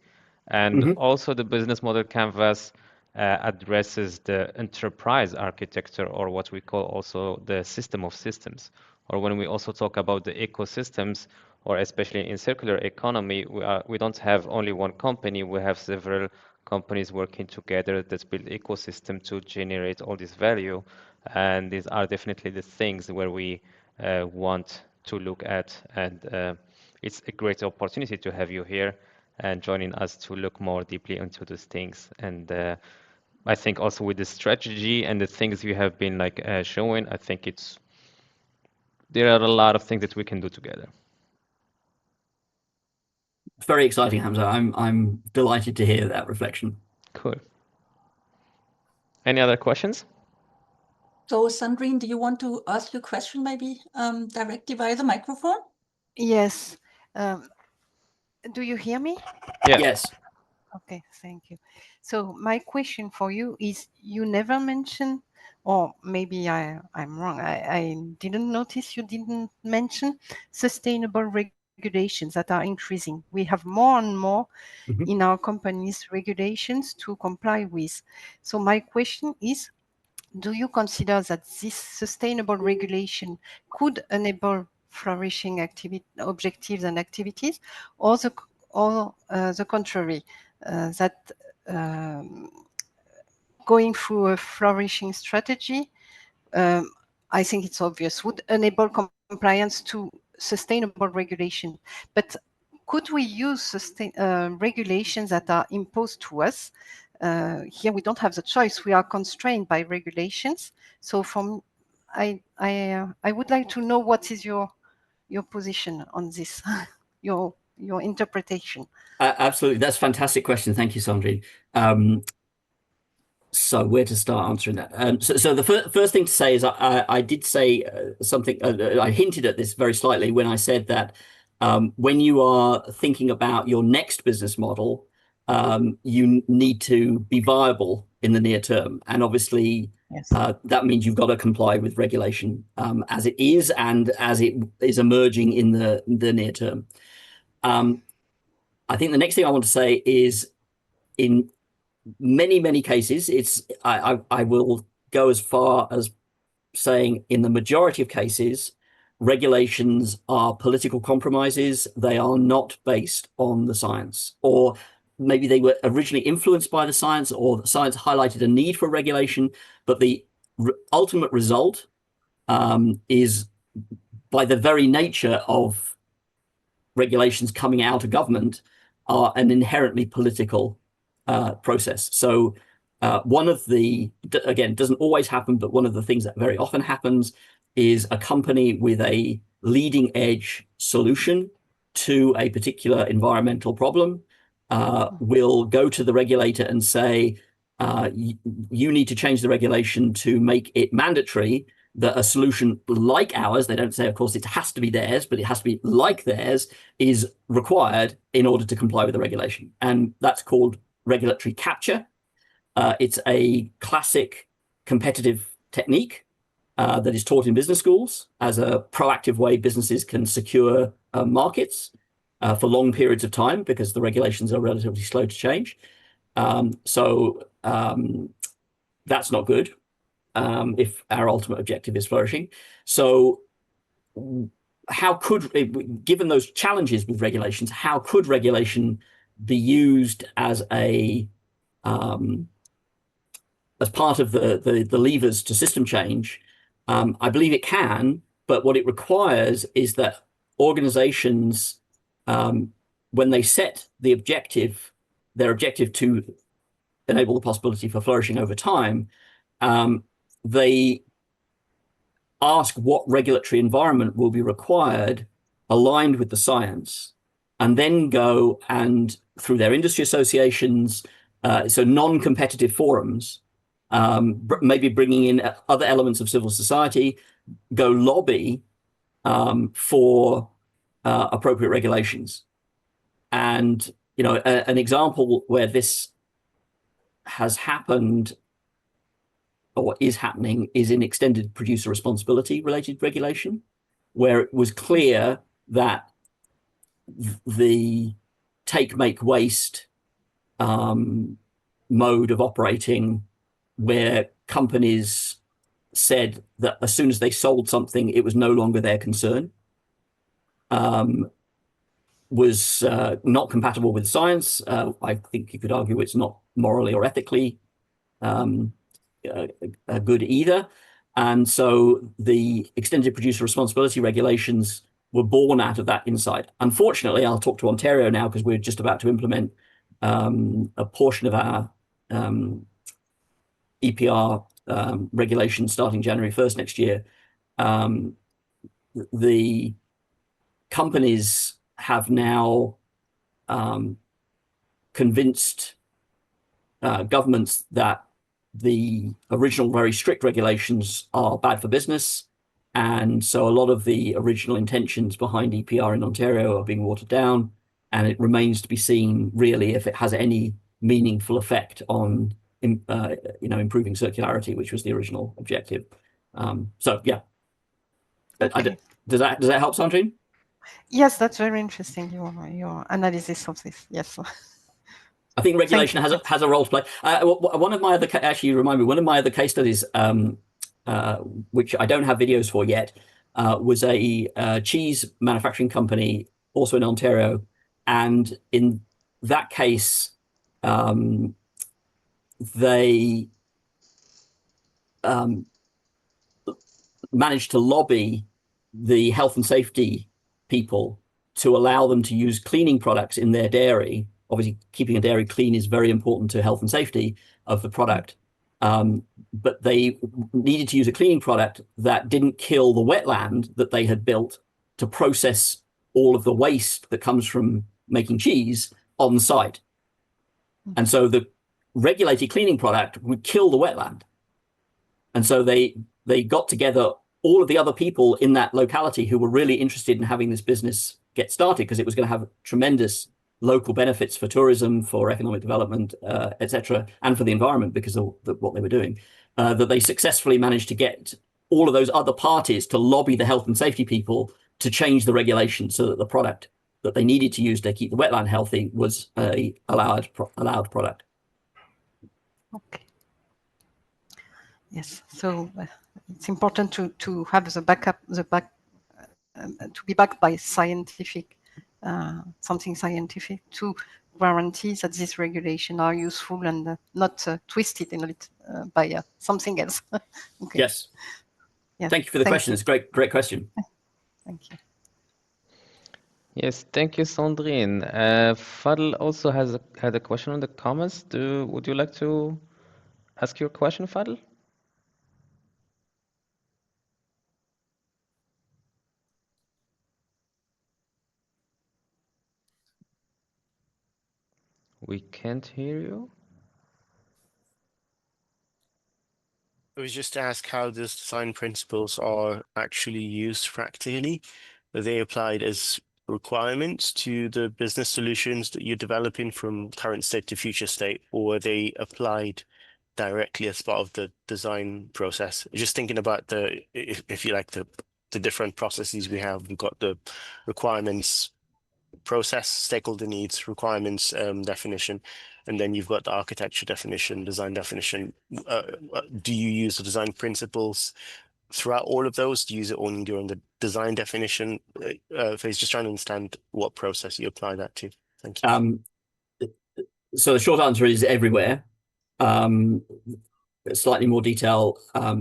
And also the business model canvas addresses the enterprise architecture, or what we call also the system of systems. Or when we also talk about the ecosystems, or especially in circular economy, we don't have only one company, we have several companies working together that build ecosystem to generate all this value. And these are definitely the things where we want to look at. And it's a great opportunity to have you here and joining us to look more deeply into those things. And I think also with the strategy and the things you have been showing, I think there are a lot of things that we can do together. Very exciting, Hamza. I'm delighted to hear that reflection. Cool. Any other questions? So, Sandrine, do you want to ask your question maybe directly via the microphone? Yes. Do you hear me? Yeah. Yes. Okay, thank you. So my question for you is, you never mentioned, or maybe I'm wrong, I didn't notice you didn't mention sustainable regulations that are increasing. We have more and more in our companies regulations to comply with. So my question is, do you consider that this sustainable regulation could enable flourishing objectives and activities, or the contrary, that going through a flourishing strategy, I think it's obvious, would enable compliance to sustainable regulation. But could we use regulations that are imposed to us? Here we don't have the choice. We are constrained by regulations. So I would like to know what is your position on this, your your interpretation? Absolutely, that's a fantastic question. Thank you, Sandrine. So where to start answering that? So the first thing to say is I did say something, I hinted at this very slightly when I said that when you are thinking about your next business model, you need to be viable in the near term. And obviously, yes. That means you've got to comply with regulation as it is and as it is emerging in the near term. I think the next thing I want to say is in many cases, I will go as far as saying in the majority of cases, regulations are political compromises. They are not based on the science, or maybe they were originally influenced by the science, or the science highlighted a need for regulation, but the ultimate result is, by the very nature of regulations coming out of government, are an inherently political process. So one of the, again, it doesn't always happen, but one of the things that very often happens is a company with a leading edge solution to a particular environmental problem will go to the regulator and say, you need to change the regulation to make it mandatory that a solution like ours, they don't say, of course, it has to be theirs, but it has to be like theirs, is required in order to comply with the regulation. And that's called regulatory capture. It's a classic competitive technique that is taught in business schools as a proactive way businesses can secure markets for long periods of time because the regulations are relatively slow to change. So that's not good if our ultimate objective is flourishing. So how could, given those challenges with regulations, how could regulation be used as a as part of the levers to system change? I believe it can, but what it requires is that organizations, when they set the objective, their objective to enable the possibility for flourishing over time, they ask what regulatory environment will be required aligned with the science, and then go and through their industry associations, so non-competitive forums, maybe bringing in other elements of civil society, go lobby for appropriate regulations. And an example where this has happened or is happening is in extended producer responsibility related regulation, where it was clear that the take, make, waste mode of operating, where companies said that as soon as they sold something, it was no longer their concern, was not compatible with science. I think you could argue it's not morally or ethically good either. And so the extended producer responsibility regulations were born out of that insight. Unfortunately, I'll talk to Ontario now because we're just about to implement a portion of our EPR regulation starting January 1st next year. The companies have now convinced governments that the original very strict regulations are bad for business. And so a lot of the original intentions behind EPR in Ontario are being watered down, and it remains to be seen really if it has any meaningful effect on improving circularity, which was the original objective. So yeah. Okay. Does that help, Sandrine? Yes, that's very interesting, your analysis of this. Yes. I think regulation has a role to play. One of my other, actually, you remind me, one of my other case studies, which I don't have videos for yet, was a cheese manufacturing company, also in Ontario. And in that case, they managed to lobby the health and safety people to allow them to use cleaning products in their dairy. Obviously, keeping a dairy clean is very important to health and safety of the product. But they needed to use a cleaning product that didn't kill the wetland that they had built to process all of the waste that comes from making cheese on site. And so the regulated cleaning product would kill the wetland. And so they got together all of the other people in that locality who were really interested in having this business get started, because it was going to have tremendous local benefits for tourism, for economic development, etc., and for the environment because of what they were doing, that they successfully managed to get all of those other parties to lobby the health and safety people to change the regulation so that the product that they needed to use to keep the wetland healthy was a allowed product. Okay. Yes. So it's important to have the backup, to be backed by scientific, something scientific to guarantee that these regulations are useful and not twisted in it by something else. Okay. Yes. Yeah. Thank you for the question. It's a great question. Thank you. Yes, thank you, Sandrine. Fadl also had a question on the comments. Would you like to ask your question, Fadl? We can't hear you. I was just to ask how those design principles are actually used practically. Are they applied as requirements to the business solutions that you're developing from current state to future state, or are they applied directly as part of the design process? Just thinking about if you like, the different processes we have. We've got the requirements process, stakeholder needs, requirements definition, and then you've got the architecture definition, design definition. Do you use the design principles throughout all of those? Do you use it only during the design definition phase? Just trying to understand what process you apply that to. Thank you. So the short answer is everywhere. Slightly more detail.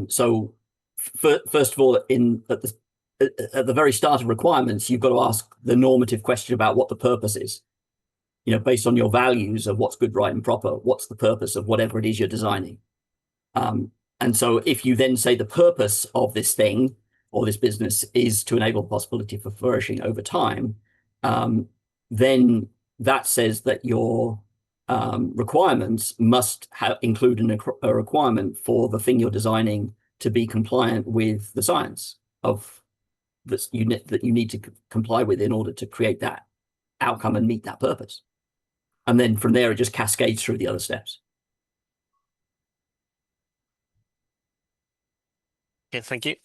So first of all, at the very start of requirements, you've got to ask the normative question about what the purpose is. You know, based on your values of what's good, right, and proper, what's the purpose of whatever it is you're designing? And so if you then say the purpose of this thing or this business is to enable the possibility for flourishing over time, then that says that your requirements must include a requirement for the thing you're designing to be compliant with the science of that you need to comply with in order to create that outcome and meet that purpose. And then from there, it just cascades through the other steps. Okay, thank you.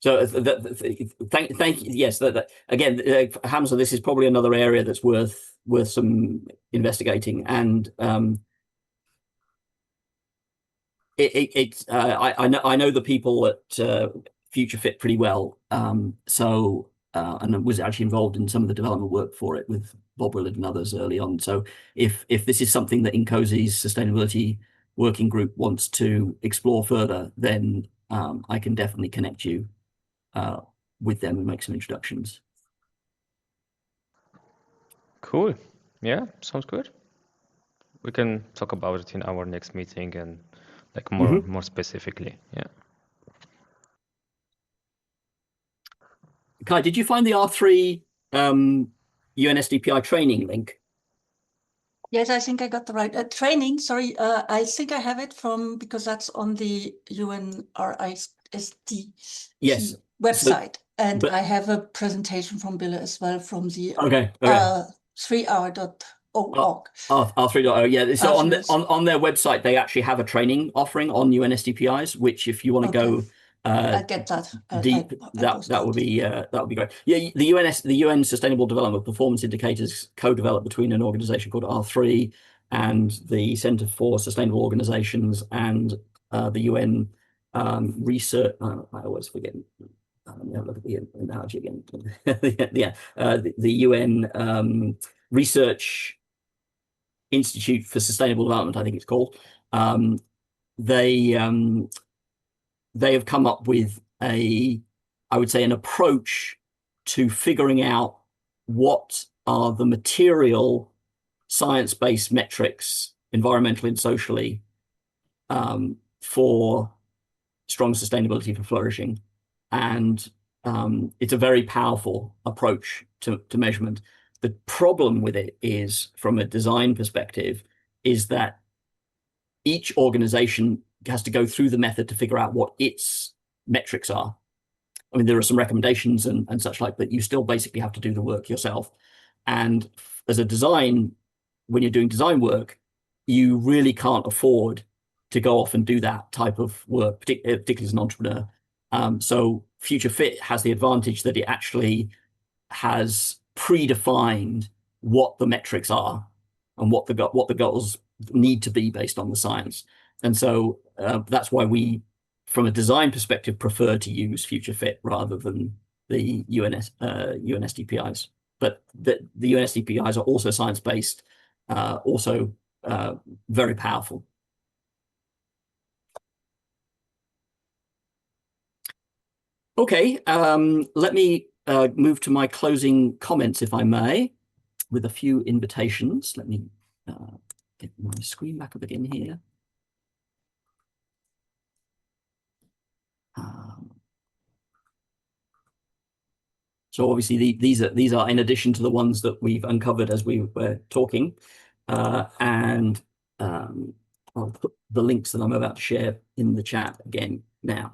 So thank you. Yes, again, Hamza, this is probably another area that's worth some investigating. And I know the people at Future Fit pretty well. And I was actually involved in some of the development work for it with Bob Willard and others early on. So if this is something that INCOSE's sustainability working group wants to explore further, then I can definitely connect you with them and make some introductions. Cool. Yeah, sounds good. We can talk about it in our next meeting and like more specifically. Yeah. Kai, did you find the R3 UNSDPI training link? Yes, I think I got the right training. Sorry, I think I have it because that's on the UNRISD website. And I have a presentation from Billa as well from the 3R.org. R3.0, yeah. So on their website, they actually have a training offering on UNSDPIs, which if you want to go I'll get that deep, that would be great. Yeah, the UN Sustainable Development Performance Indicators co-developed between an organization called R3 and the Center for Sustainable Organizations and the UN research. I always forget. Look at the analogy again. The UN Research Institute for Sustainable Development, I think it's called. They have come up with I would say, an approach to figuring out what are the material science-based metrics, environmentally and socially, for strong sustainability for flourishing. and it's a very powerful approach to measurement. The problem with it is, from a design perspective, is that each organization has to go through the method to figure out what its metrics are. I mean, there are some recommendations and such like, but you still basically have to do the work yourself. And as a design, when you're doing design work, you really can't afford to go off and do that type of work, particularly as an entrepreneur. So Future Fit has the advantage that it actually has predefined what the metrics are and what the goals need to be based on the science. And so that's why we, from a design perspective, prefer to use Future Fit rather than the UNSDPIs. But the UNSDPIs are also science-based, also very powerful. Okay, let me move to my closing comments, if I may, with a few invitations. Let me get my screen back up again here. So obviously these are in addition to the ones that we've uncovered as we were talking, and I'll put the links that I'm about to share in the chat again now.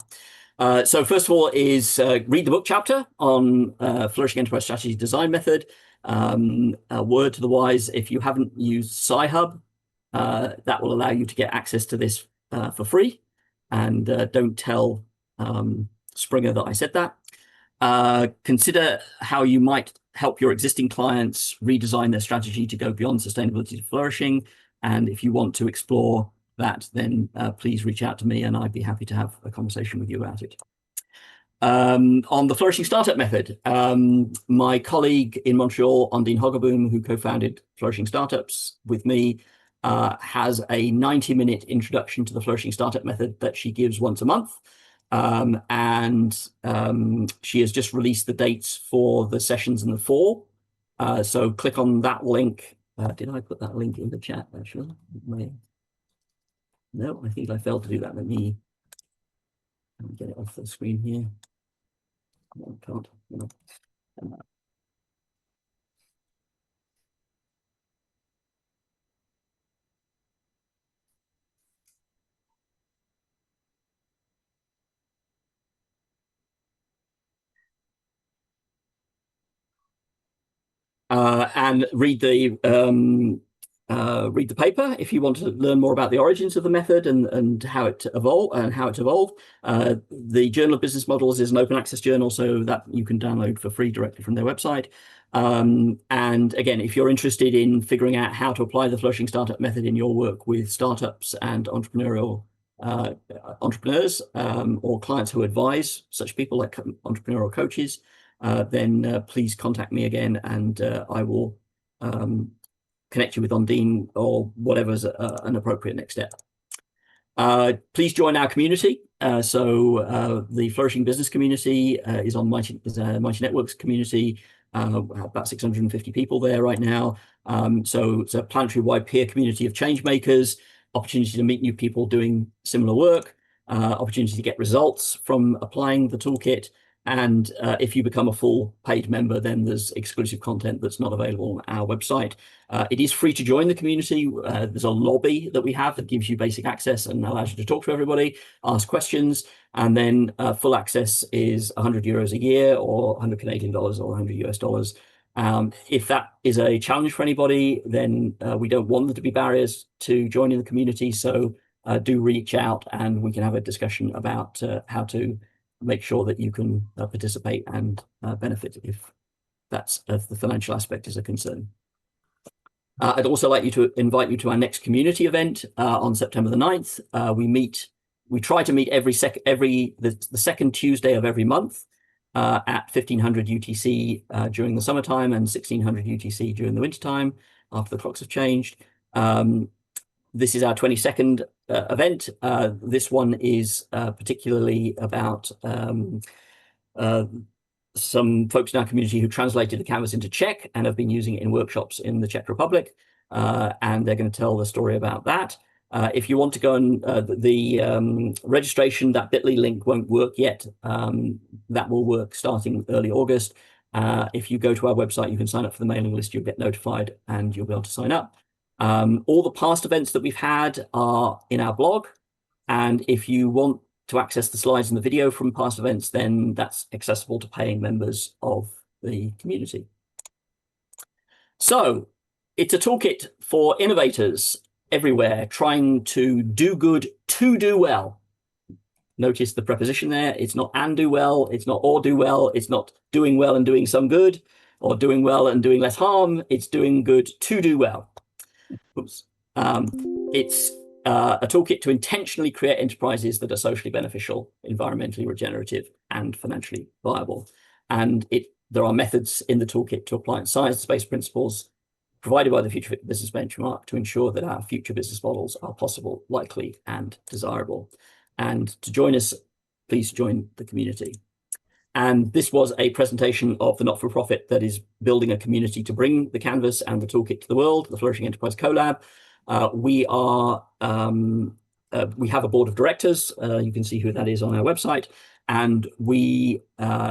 So first of all is read the book chapter on Flourishing Enterprise Strategy Design Method. A word to the wise, if you haven't used Sci-Hub, that will allow you to get access to this for free. And don't tell Springer that I said that. Consider how you might help your existing clients redesign their strategy to go beyond sustainability to flourishing. And if you want to explore that, then please reach out to me and I'd be happy to have a conversation with you about it. On the Flourishing Startup Method, my colleague in Montreal, Ondine Hoggaboom, who co-founded Flourishing Startups with me, has a 90-minute introduction to the Flourishing Startup Method that she gives once a month. She has just released the dates for the sessions in the fall. So click on that link. Did I put that link in the chat, actually? No, I think I failed to do that. Let me get it off the screen here. No, I can't. No. And read the paper if you want to learn more about the origins of the method and how it evolved. The Journal of Business Models is an open access journal, so that you can download for free directly from their website. And again, if you're interested in figuring out how to apply the Flourishing Startup Method in your work with startups and entrepreneurial entrepreneurs or clients who advise such people like entrepreneurial coaches, then please contact me again, and I will connect you with Ondine or whatever's an appropriate next step. Please join our community. The Flourishing Business community is on Mighty Networks community. About 650 people there right now. So it's a planetary-wide peer community of change makers, opportunity to meet new people doing similar work, opportunity to get results from applying the toolkit. And if you become a full paid member, then there's exclusive content that's not available on our website. It is free to join the community. There's a lobby that we have that gives you basic access and allows you to talk to everybody, ask questions, and then full access is €100 a year or 100 Canadian dollars or 100 US dollars. If that is a challenge for anybody, then we don't want there to be barriers to joining the community. So do reach out and we can have a discussion about how to make sure that you can participate and benefit if the financial aspect is a concern. I'd also like to invite you to our next community event on September the 9th. We try to meet the second Tuesday of every month at 1500 UTC during the summertime and 1600 UTC during the wintertime after the clocks have changed. This is our 22nd event. This one is particularly about some folks in our community who translated the canvas into Czech and have been using it in workshops in the Czech Republic. And they're going to tell the story about that. If you want to go and the registration, that bit.ly link won't work yet. That will work starting early August. If you go to our website, you can sign up for the mailing list, you'll get notified and you'll be able to sign up. All the past events that we've had are in our blog. And if you want to access the slides and the video from past events, then that's accessible to paying members of the community. So it's a toolkit for innovators everywhere trying to do good to do well. Notice the preposition there. It's not and do well. It's not or do well. It's not doing well and doing some good, or doing well and doing less harm. It's doing good to do well. Oops. It's a toolkit to intentionally create enterprises that are socially beneficial, environmentally regenerative, and financially viable. And there are methods in the toolkit to apply science-based principles provided by the Future Fit Business Benchmark to ensure that our future business models are possible, likely, and desirable. And to join us, please join the community. And this was a presentation of the not-for-profit that is building a community to bring the canvas and the toolkit to the world, the Flourishing Enterprise Collab. We have a board of directors. You can see who that is on our website. And the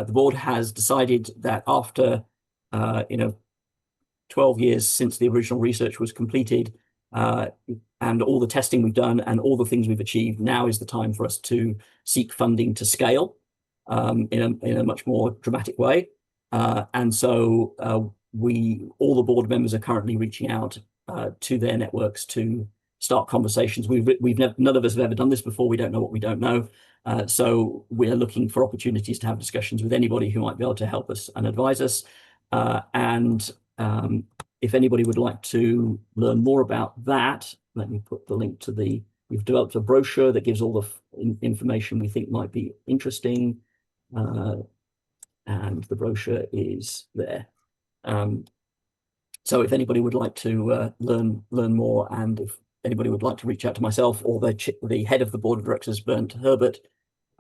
board has decided that after 12 years since the original research was completed, and all the testing we've done and all the things we've achieved, now is the time for us to seek funding to scale in a much more dramatic way. And so all the board members are currently reaching out to their networks to start conversations. None of us have ever done this before. We don't know what we don't know. So we're looking for opportunities to have discussions with anybody who might be able to help us and advise us. If anybody would like to learn more about that, let me put the link to we've developed a brochure that gives all the information we think might be interesting. And the brochure is there. So if anybody would like to learn more, and if anybody would like to reach out to myself or the head of the board of directors, Bernd Herbert,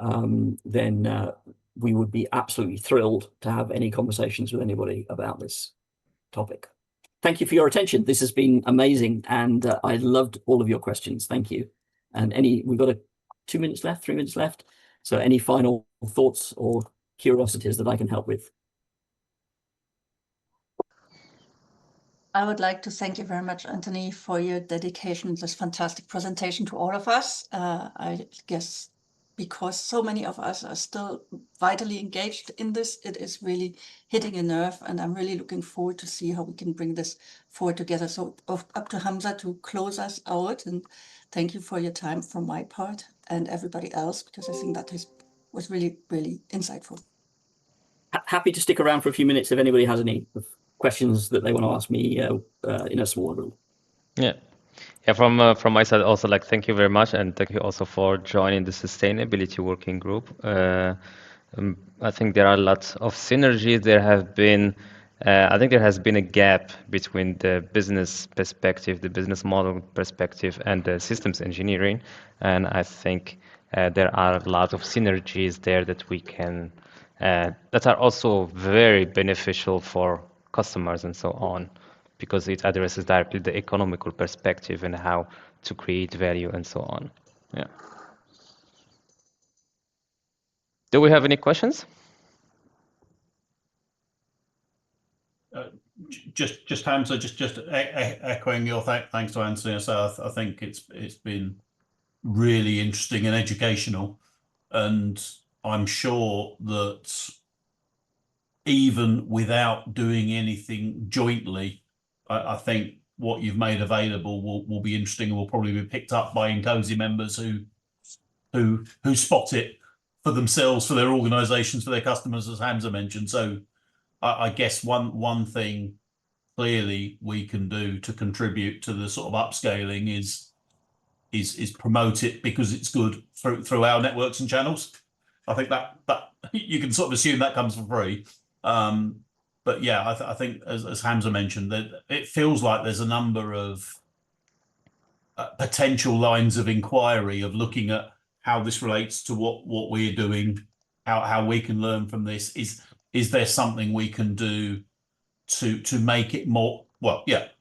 then we would be absolutely thrilled to have any conversations with anybody about this topic. Thank you for your attention. This has been amazing, and I loved all of your questions. Thank you. And we've got 2 minutes left, 3 minutes left. So any final thoughts or curiosities that I can help with? I would like to thank you very much, Anthony, for your dedication, this fantastic presentation to all of us. I guess because so many of us are still vitally engaged in this, it is really hitting a nerve, and I'm really looking forward to see how we can bring this forward together. So up to Hamza to close us out, and thank you for your time from my part and everybody else, because I think that was really, really insightful. Happy to stick around for a few minutes if anybody has any questions that they want to ask me in a smaller group. Yeah. Yeah, from my side also, thank you very much, and thank you also for joining the Sustainability Working Group. I think there are lots of synergies. I think there has been a gap between the business perspective, the business model perspective, and the systems engineering, and I think there are a lot of synergies there that we can that are also very beneficial for customers and so on, because it addresses directly the economical perspective and how to create value and so on. Yeah. Do we have any questions? Just Hamza, just echoing your thanks to Anthony. So I think it's been really interesting and educational, and I'm sure that even without doing anything jointly, I think what you've made available will be interesting and will probably be picked up by INCOSE members who spot it for themselves, for their organizations, for their customers, as Hamza mentioned. So I guess one thing clearly we can do to contribute to the sort of upscaling is promote it because it's good through our networks and channels. I think that you can sort of assume that comes for free. But yeah, I think as Hamza mentioned, that it feels like there's a number of potential lines of inquiry of looking at how this relates to what we're doing, how we can learn from this. Is there something we can do to make it more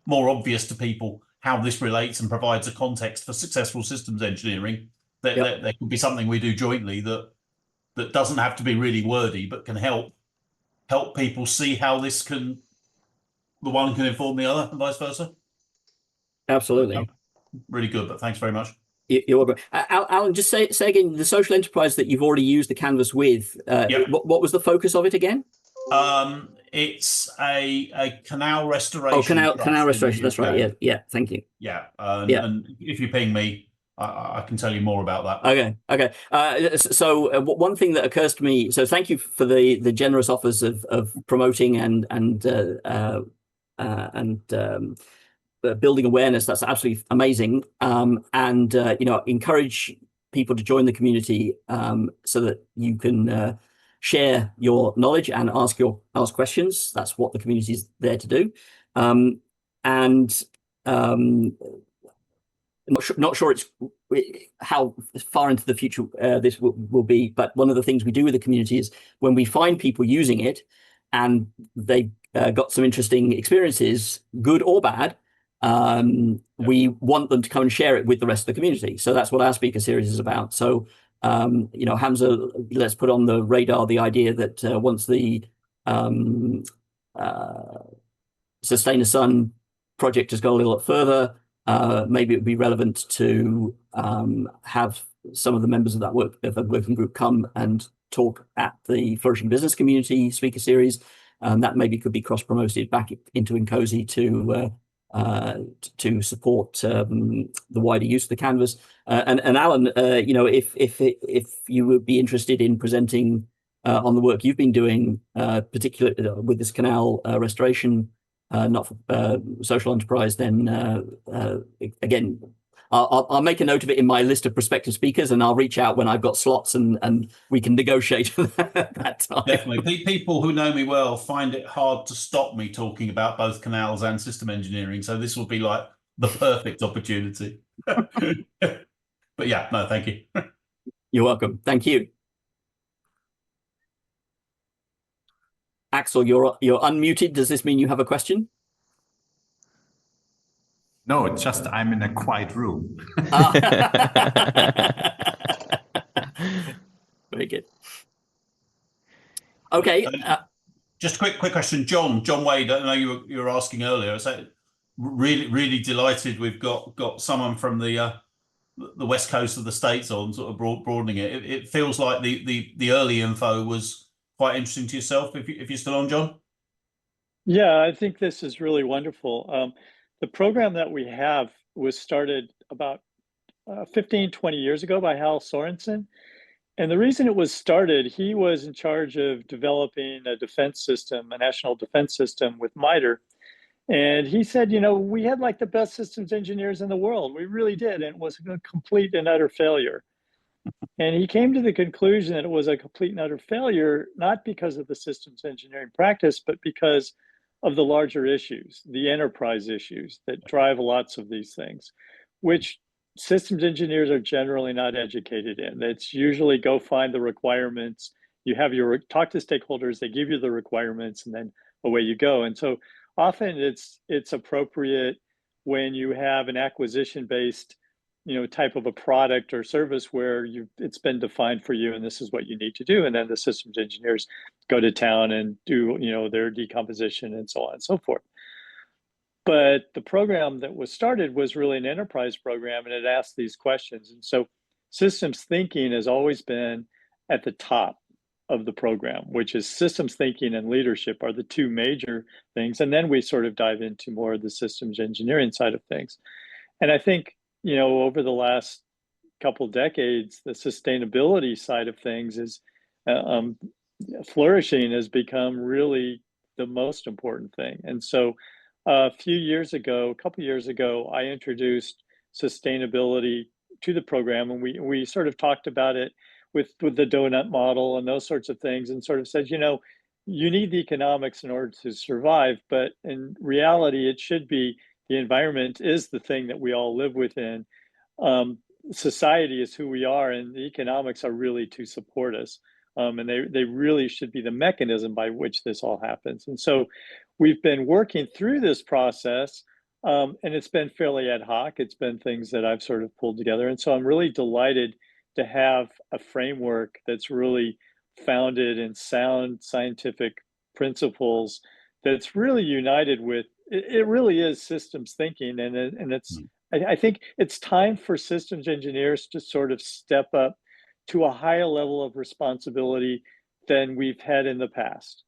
obvious to people how this relates and provides a context for successful systems engineering, there could be something we do jointly that doesn't have to be really wordy, but can help people see how this the one can inform the other and vice versa. Absolutely. Really good, but thanks very much. You're welcome. Alan, just say again, the social enterprise that you've already used the canvas with, what was the focus of it again? It's a canal restoration. Oh, canal restoration. That's right. Yeah. Thank you. Yeah. And if you ping me, I can tell you more about that. Okay. So one thing that occurs to me. So thank you for the generous offers of promoting and building awareness. That's absolutely amazing. Encourage people to join the community so that you can share your knowledge and ask questions. That's what the community is there to do. Not sure it's how far into the future this will be, but one of the things we do with the community is when we find people using it and they got some interesting experiences, good or bad, we want them to come and share it with the rest of the community. So that's what our speaker series is about. So, Hamza, let's put on the radar the idea that once the Sustain a Sun project has gone a little further, maybe it would be relevant to have some of the members of that working group come and talk at the Flourishing Business Community speaker series. That maybe could be cross-promoted back into Incozy to support the wider use of the canvas. And Alan, if you would be interested in presenting on the work you've been doing, particularly with this canal restoration, not for social enterprise, then again, I'll make a note of it in my list of prospective speakers, and I'll reach out when I've got slots, and we can negotiate at that time. Definitely. People who know me well find it hard to stop me talking about both canals and system engineering. So this will be like the perfect opportunity. But yeah, no, thank you. You're welcome. Thank you. Axel, you're unmuted. Does this mean you have a question? No, it's just I'm in a quiet room. Very good. Okay. Just a quick question, John Wade. I know you were asking earlier. So really delighted we've got someone from the west coast of the States on, sort of broadening it. It feels like the early info was quite interesting to yourself. If you're still on, John. Yeah, I think this is really wonderful. The program that we have was started about 15, 20 years ago by Hal Sorensen. And the reason it was started, he was in charge of developing a defense system, a national defense system with MITRE. And he said, we had like the best systems engineers in the world. We really did. And it was a complete and utter failure. And he came to the conclusion that it was a complete and utter failure, not because of the systems engineering practice, but because of the larger issues, the enterprise issues that drive lots of these things, which systems engineers are generally not educated in. It's usually go find the requirements. You have talk to stakeholders, they give you the requirements, and then away you go. And so often it's appropriate when you have an acquisition-based type of a product or service where it's been defined for you and this is what you need to do. And then the systems engineers go to town and do, their decomposition and so on and so forth. But the program that was started was really an enterprise program, and it asked these questions. And so systems thinking has always been at the top of the program, which is systems thinking and leadership are the two major things. And then we sort of dive into more of the systems engineering side of things. And I think, over the last couple decades, the sustainability side of things is flourishing has become really the most important thing. And so a couple years ago, I introduced sustainability to the program, and we sort of talked about it with the donut model and those sorts of things, and sort of said, you need the economics in order to survive, but in reality, it should be the environment is the thing that we all live within. Society is who we are, and the economics are really to support us. And they really should be the mechanism by which this all happens. And so we've been working through this process And it's been fairly ad hoc. It's been things that I've sort of pulled together. And so I'm really delighted to have a framework that's really founded in sound scientific principles that's really united with, it really is systems thinking. And it's, I think it's time for systems engineers to sort of step up to a higher level of responsibility than we've had in the past.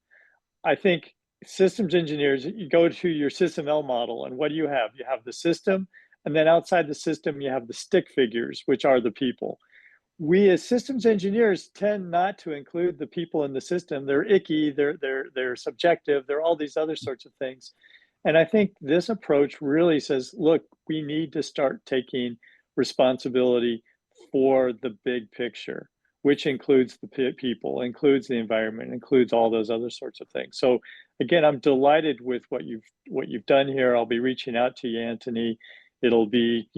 I think systems engineers, you go to your SysML model, and what do you have? You have the system, and then outside the system, you have the stick figures, which are the people. We as systems engineers tend not to include the people in the system. They're icky, they're subjective, they're all these other sorts of things. And I think this approach really says, look, we need to start taking responsibility for the big picture, which includes the people, includes the environment, includes all those other sorts of things. So again, I'm delighted with what you've done here. I'll be reaching out to you, Anthony. It'll be,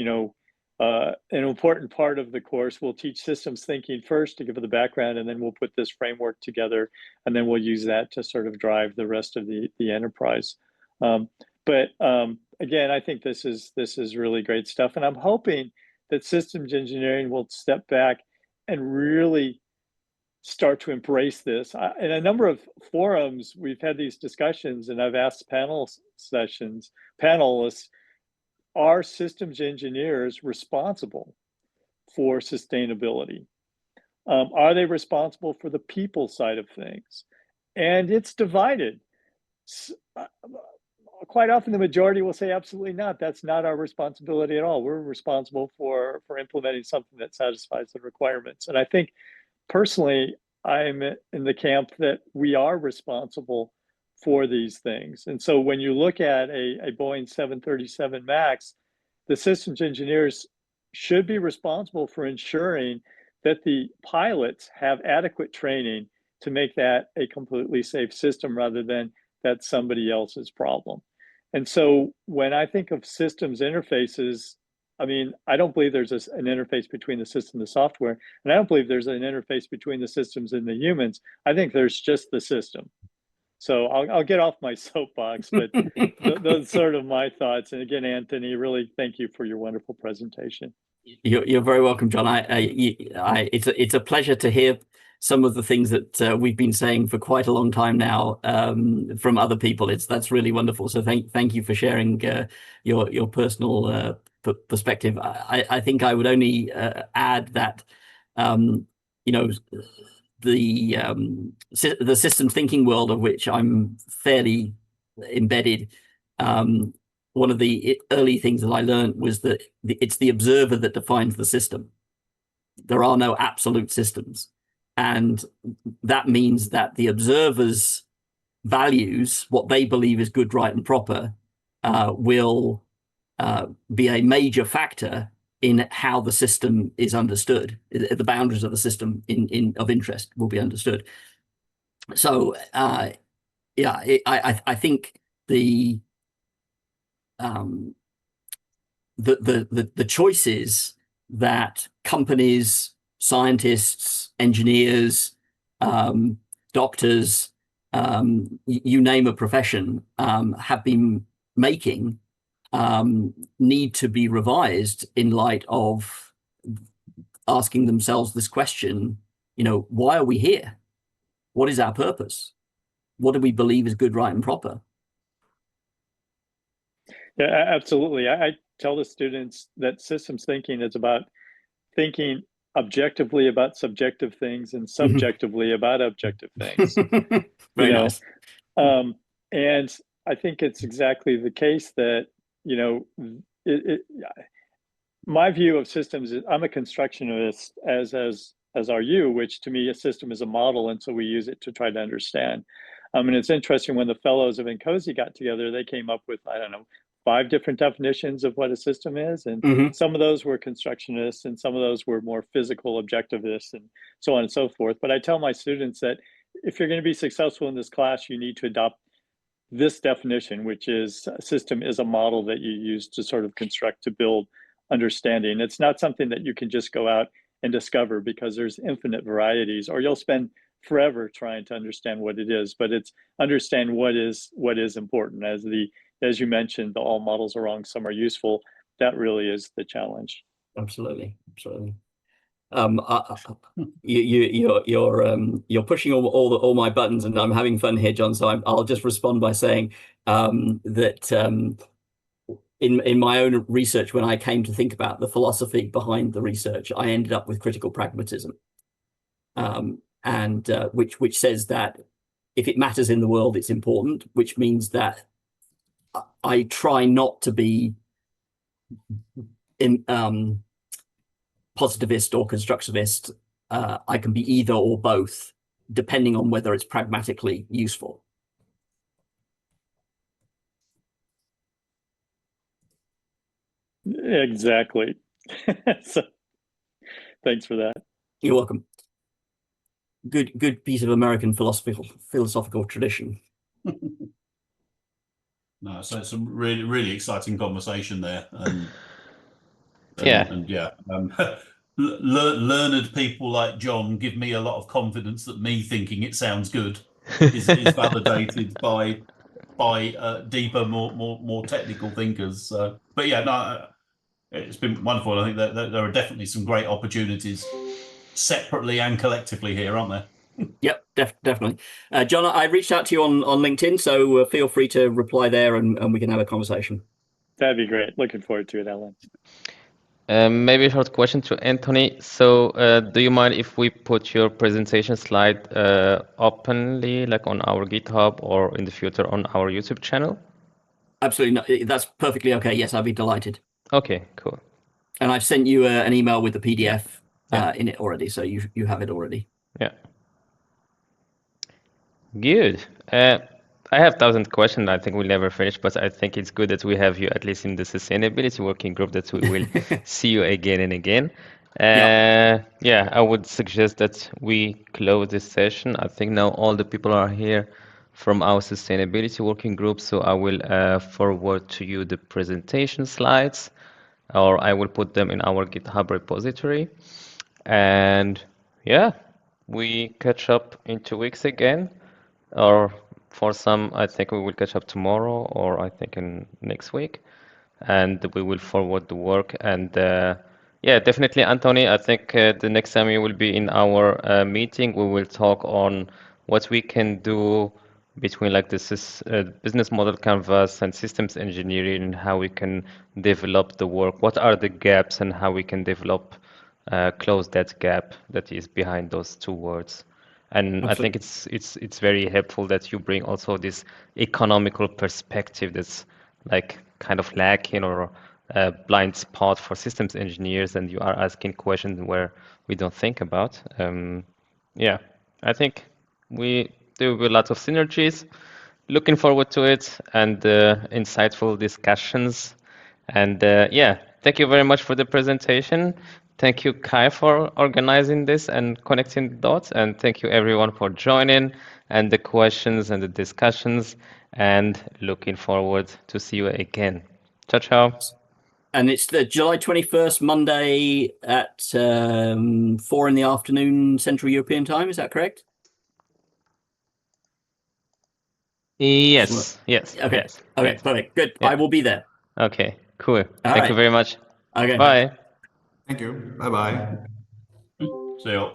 an important part of the course. We'll teach systems thinking first to give it the background, and then we'll put this framework together, and then we'll use that to sort of drive the rest of the enterprise. But again, I think this is really great stuff, and I'm hoping that systems engineering will step back and really start to embrace this. In a number of forums, we've had these discussions, and I've asked panelists, are systems engineers responsible for sustainability? Are they responsible for the people side of things? And it's divided. Quite often the majority will say absolutely not. That's not our responsibility at all. We're responsible for implementing something that satisfies the requirements. And I think personally, I'm in the camp that we are responsible for these things. And so when you look at a Boeing 737 MAX, the systems engineers should be responsible for ensuring that the pilots have adequate training to make that a completely safe system rather than that's somebody else's problem. And so when I think of systems interfaces, I mean, I don't believe there's an interface between the system and the software, and I don't believe there's an interface between the systems and the humans. I think there's just the system. So I'll get off my soapbox, but those sort of my thoughts. And again, Anthony, really thank you for your wonderful presentation. You're very welcome, John. It's a pleasure to hear some of the things that we've been saying for quite a long time now from other people. That's really wonderful. So thank you for sharing your personal perspective. I think I would only add that the systems thinking world of which I'm fairly embedded. One of the early things that I learned was that it's the observer that defines the system. There are no absolute systems. And that means that the observer's values, what they believe is good, right, and proper, will be a major factor in how the system is understood. The boundaries of the system of interest will be understood. So, I think the choices that companies, scientists, engineers, doctors, you name a profession, have been making need to be revised in light of asking themselves this question, why are we here? What is our purpose? What do we believe is good, right, and proper? Yeah, absolutely. I tell the students that systems thinking is about thinking objectively about subjective things and subjectively about objective things. Very nice. And I think it's exactly the case that, my view of systems is I'm a constructionist, as are you, which to me a system is a model, and so we use it to try to understand. And it's interesting, when the fellows of NCOSE got together, they came up with, 5 different definitions of what a system is, and some of those were constructionists, and some of those were more physical objectivists, and so on and so forth. But I tell my students that if you're going to be successful in this class, you need to adopt this definition, which is a system is a model that you use to sort of construct, to build understanding. It's not something that you can just go out and discover, because there's infinite varieties, or you'll spend forever trying to understand what it is. But it's understand what is important. As the as you mentioned, all models are wrong, some are useful. That really is the challenge. Absolutely, absolutely. You're pushing all my buttons, and I'm having fun here, John. So I'll just respond by saying that in my own research, when I came to think about the philosophy behind the research, I ended up with critical pragmatism, and which says that if it matters in the world, it's important. Which means that I try not to be positivist or constructivist. I can be either or both, depending on whether it's pragmatically useful. Exactly. So, thanks for that. You're welcome. Good piece of American philosophical tradition. No, so it's some really exciting conversation there, and learned people like John give me a lot of confidence that me thinking it sounds good is validated by deeper, more technical thinkers. But yeah, no, it's been wonderful. I think that there are definitely some great opportunities, separately and collectively here, aren't there? Yep, definitely. John, I reached out to you on LinkedIn, so feel free to reply there, and we can have a conversation. That'd be great. Looking forward to it, Alan. Maybe a short question to Anthony. So, do you mind if we put your presentation slide openly, like on our GitHub or in the future on our YouTube channel? Absolutely, no, that's perfectly okay. Yes, I'd be delighted. Okay, cool. And I've sent you an email with the PDF in it already, so you have it already. Yeah. Good. I have 1,000 questions. I think we'll never finish, but I think it's good that we have you at least in the sustainability working group, that we will see you again and again. Yeah, I would suggest that we close this session. I think now all the people are here from our sustainability working group, so I will forward to you the presentation slides, or I will put them in our GitHub repository. And yeah, we catch up in 2 weeks again. Or for some, I think we will catch up tomorrow, or I think in next week, and we will forward the work. And yeah, definitely, Anthony, I think the next time you will be in our meeting, we will talk on what we can do between like this business model canvas and systems engineering, and how we can develop the work. What are the gaps, and how we can develop close that gap that is behind those two words. And Absolutely. I think it's very helpful that you bring also this economical perspective that's like kind of lacking, or a blind spot for systems engineers, and you are asking questions where we don't think about. Yeah, I think there will be lots of synergies. Looking forward to it, and insightful discussions. And yeah, thank you very much for the presentation. Thank you, Kai, for organizing this and connecting the dots. And thank you, everyone, for joining and the questions and the discussions. And looking forward to see you again. Ciao, ciao. And it's the July 21st, Monday at 4 in the afternoon Central European time. Is that correct? Yes. Okay. Yes. Okay. Yes. Perfect. Good. Yeah. I will be there. Okay. Cool. All Thank you very much. Okay. Bye. Thank you. Bye-bye. See you.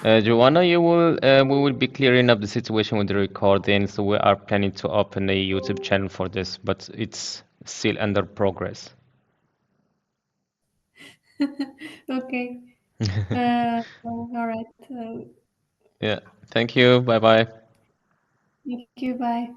Joanna, we will be clearing up the situation with the recording, so we are planning to open a YouTube channel for this, but it's still under progress. Okay. All right. Yeah. Thank you. Bye bye. Thank you. Bye.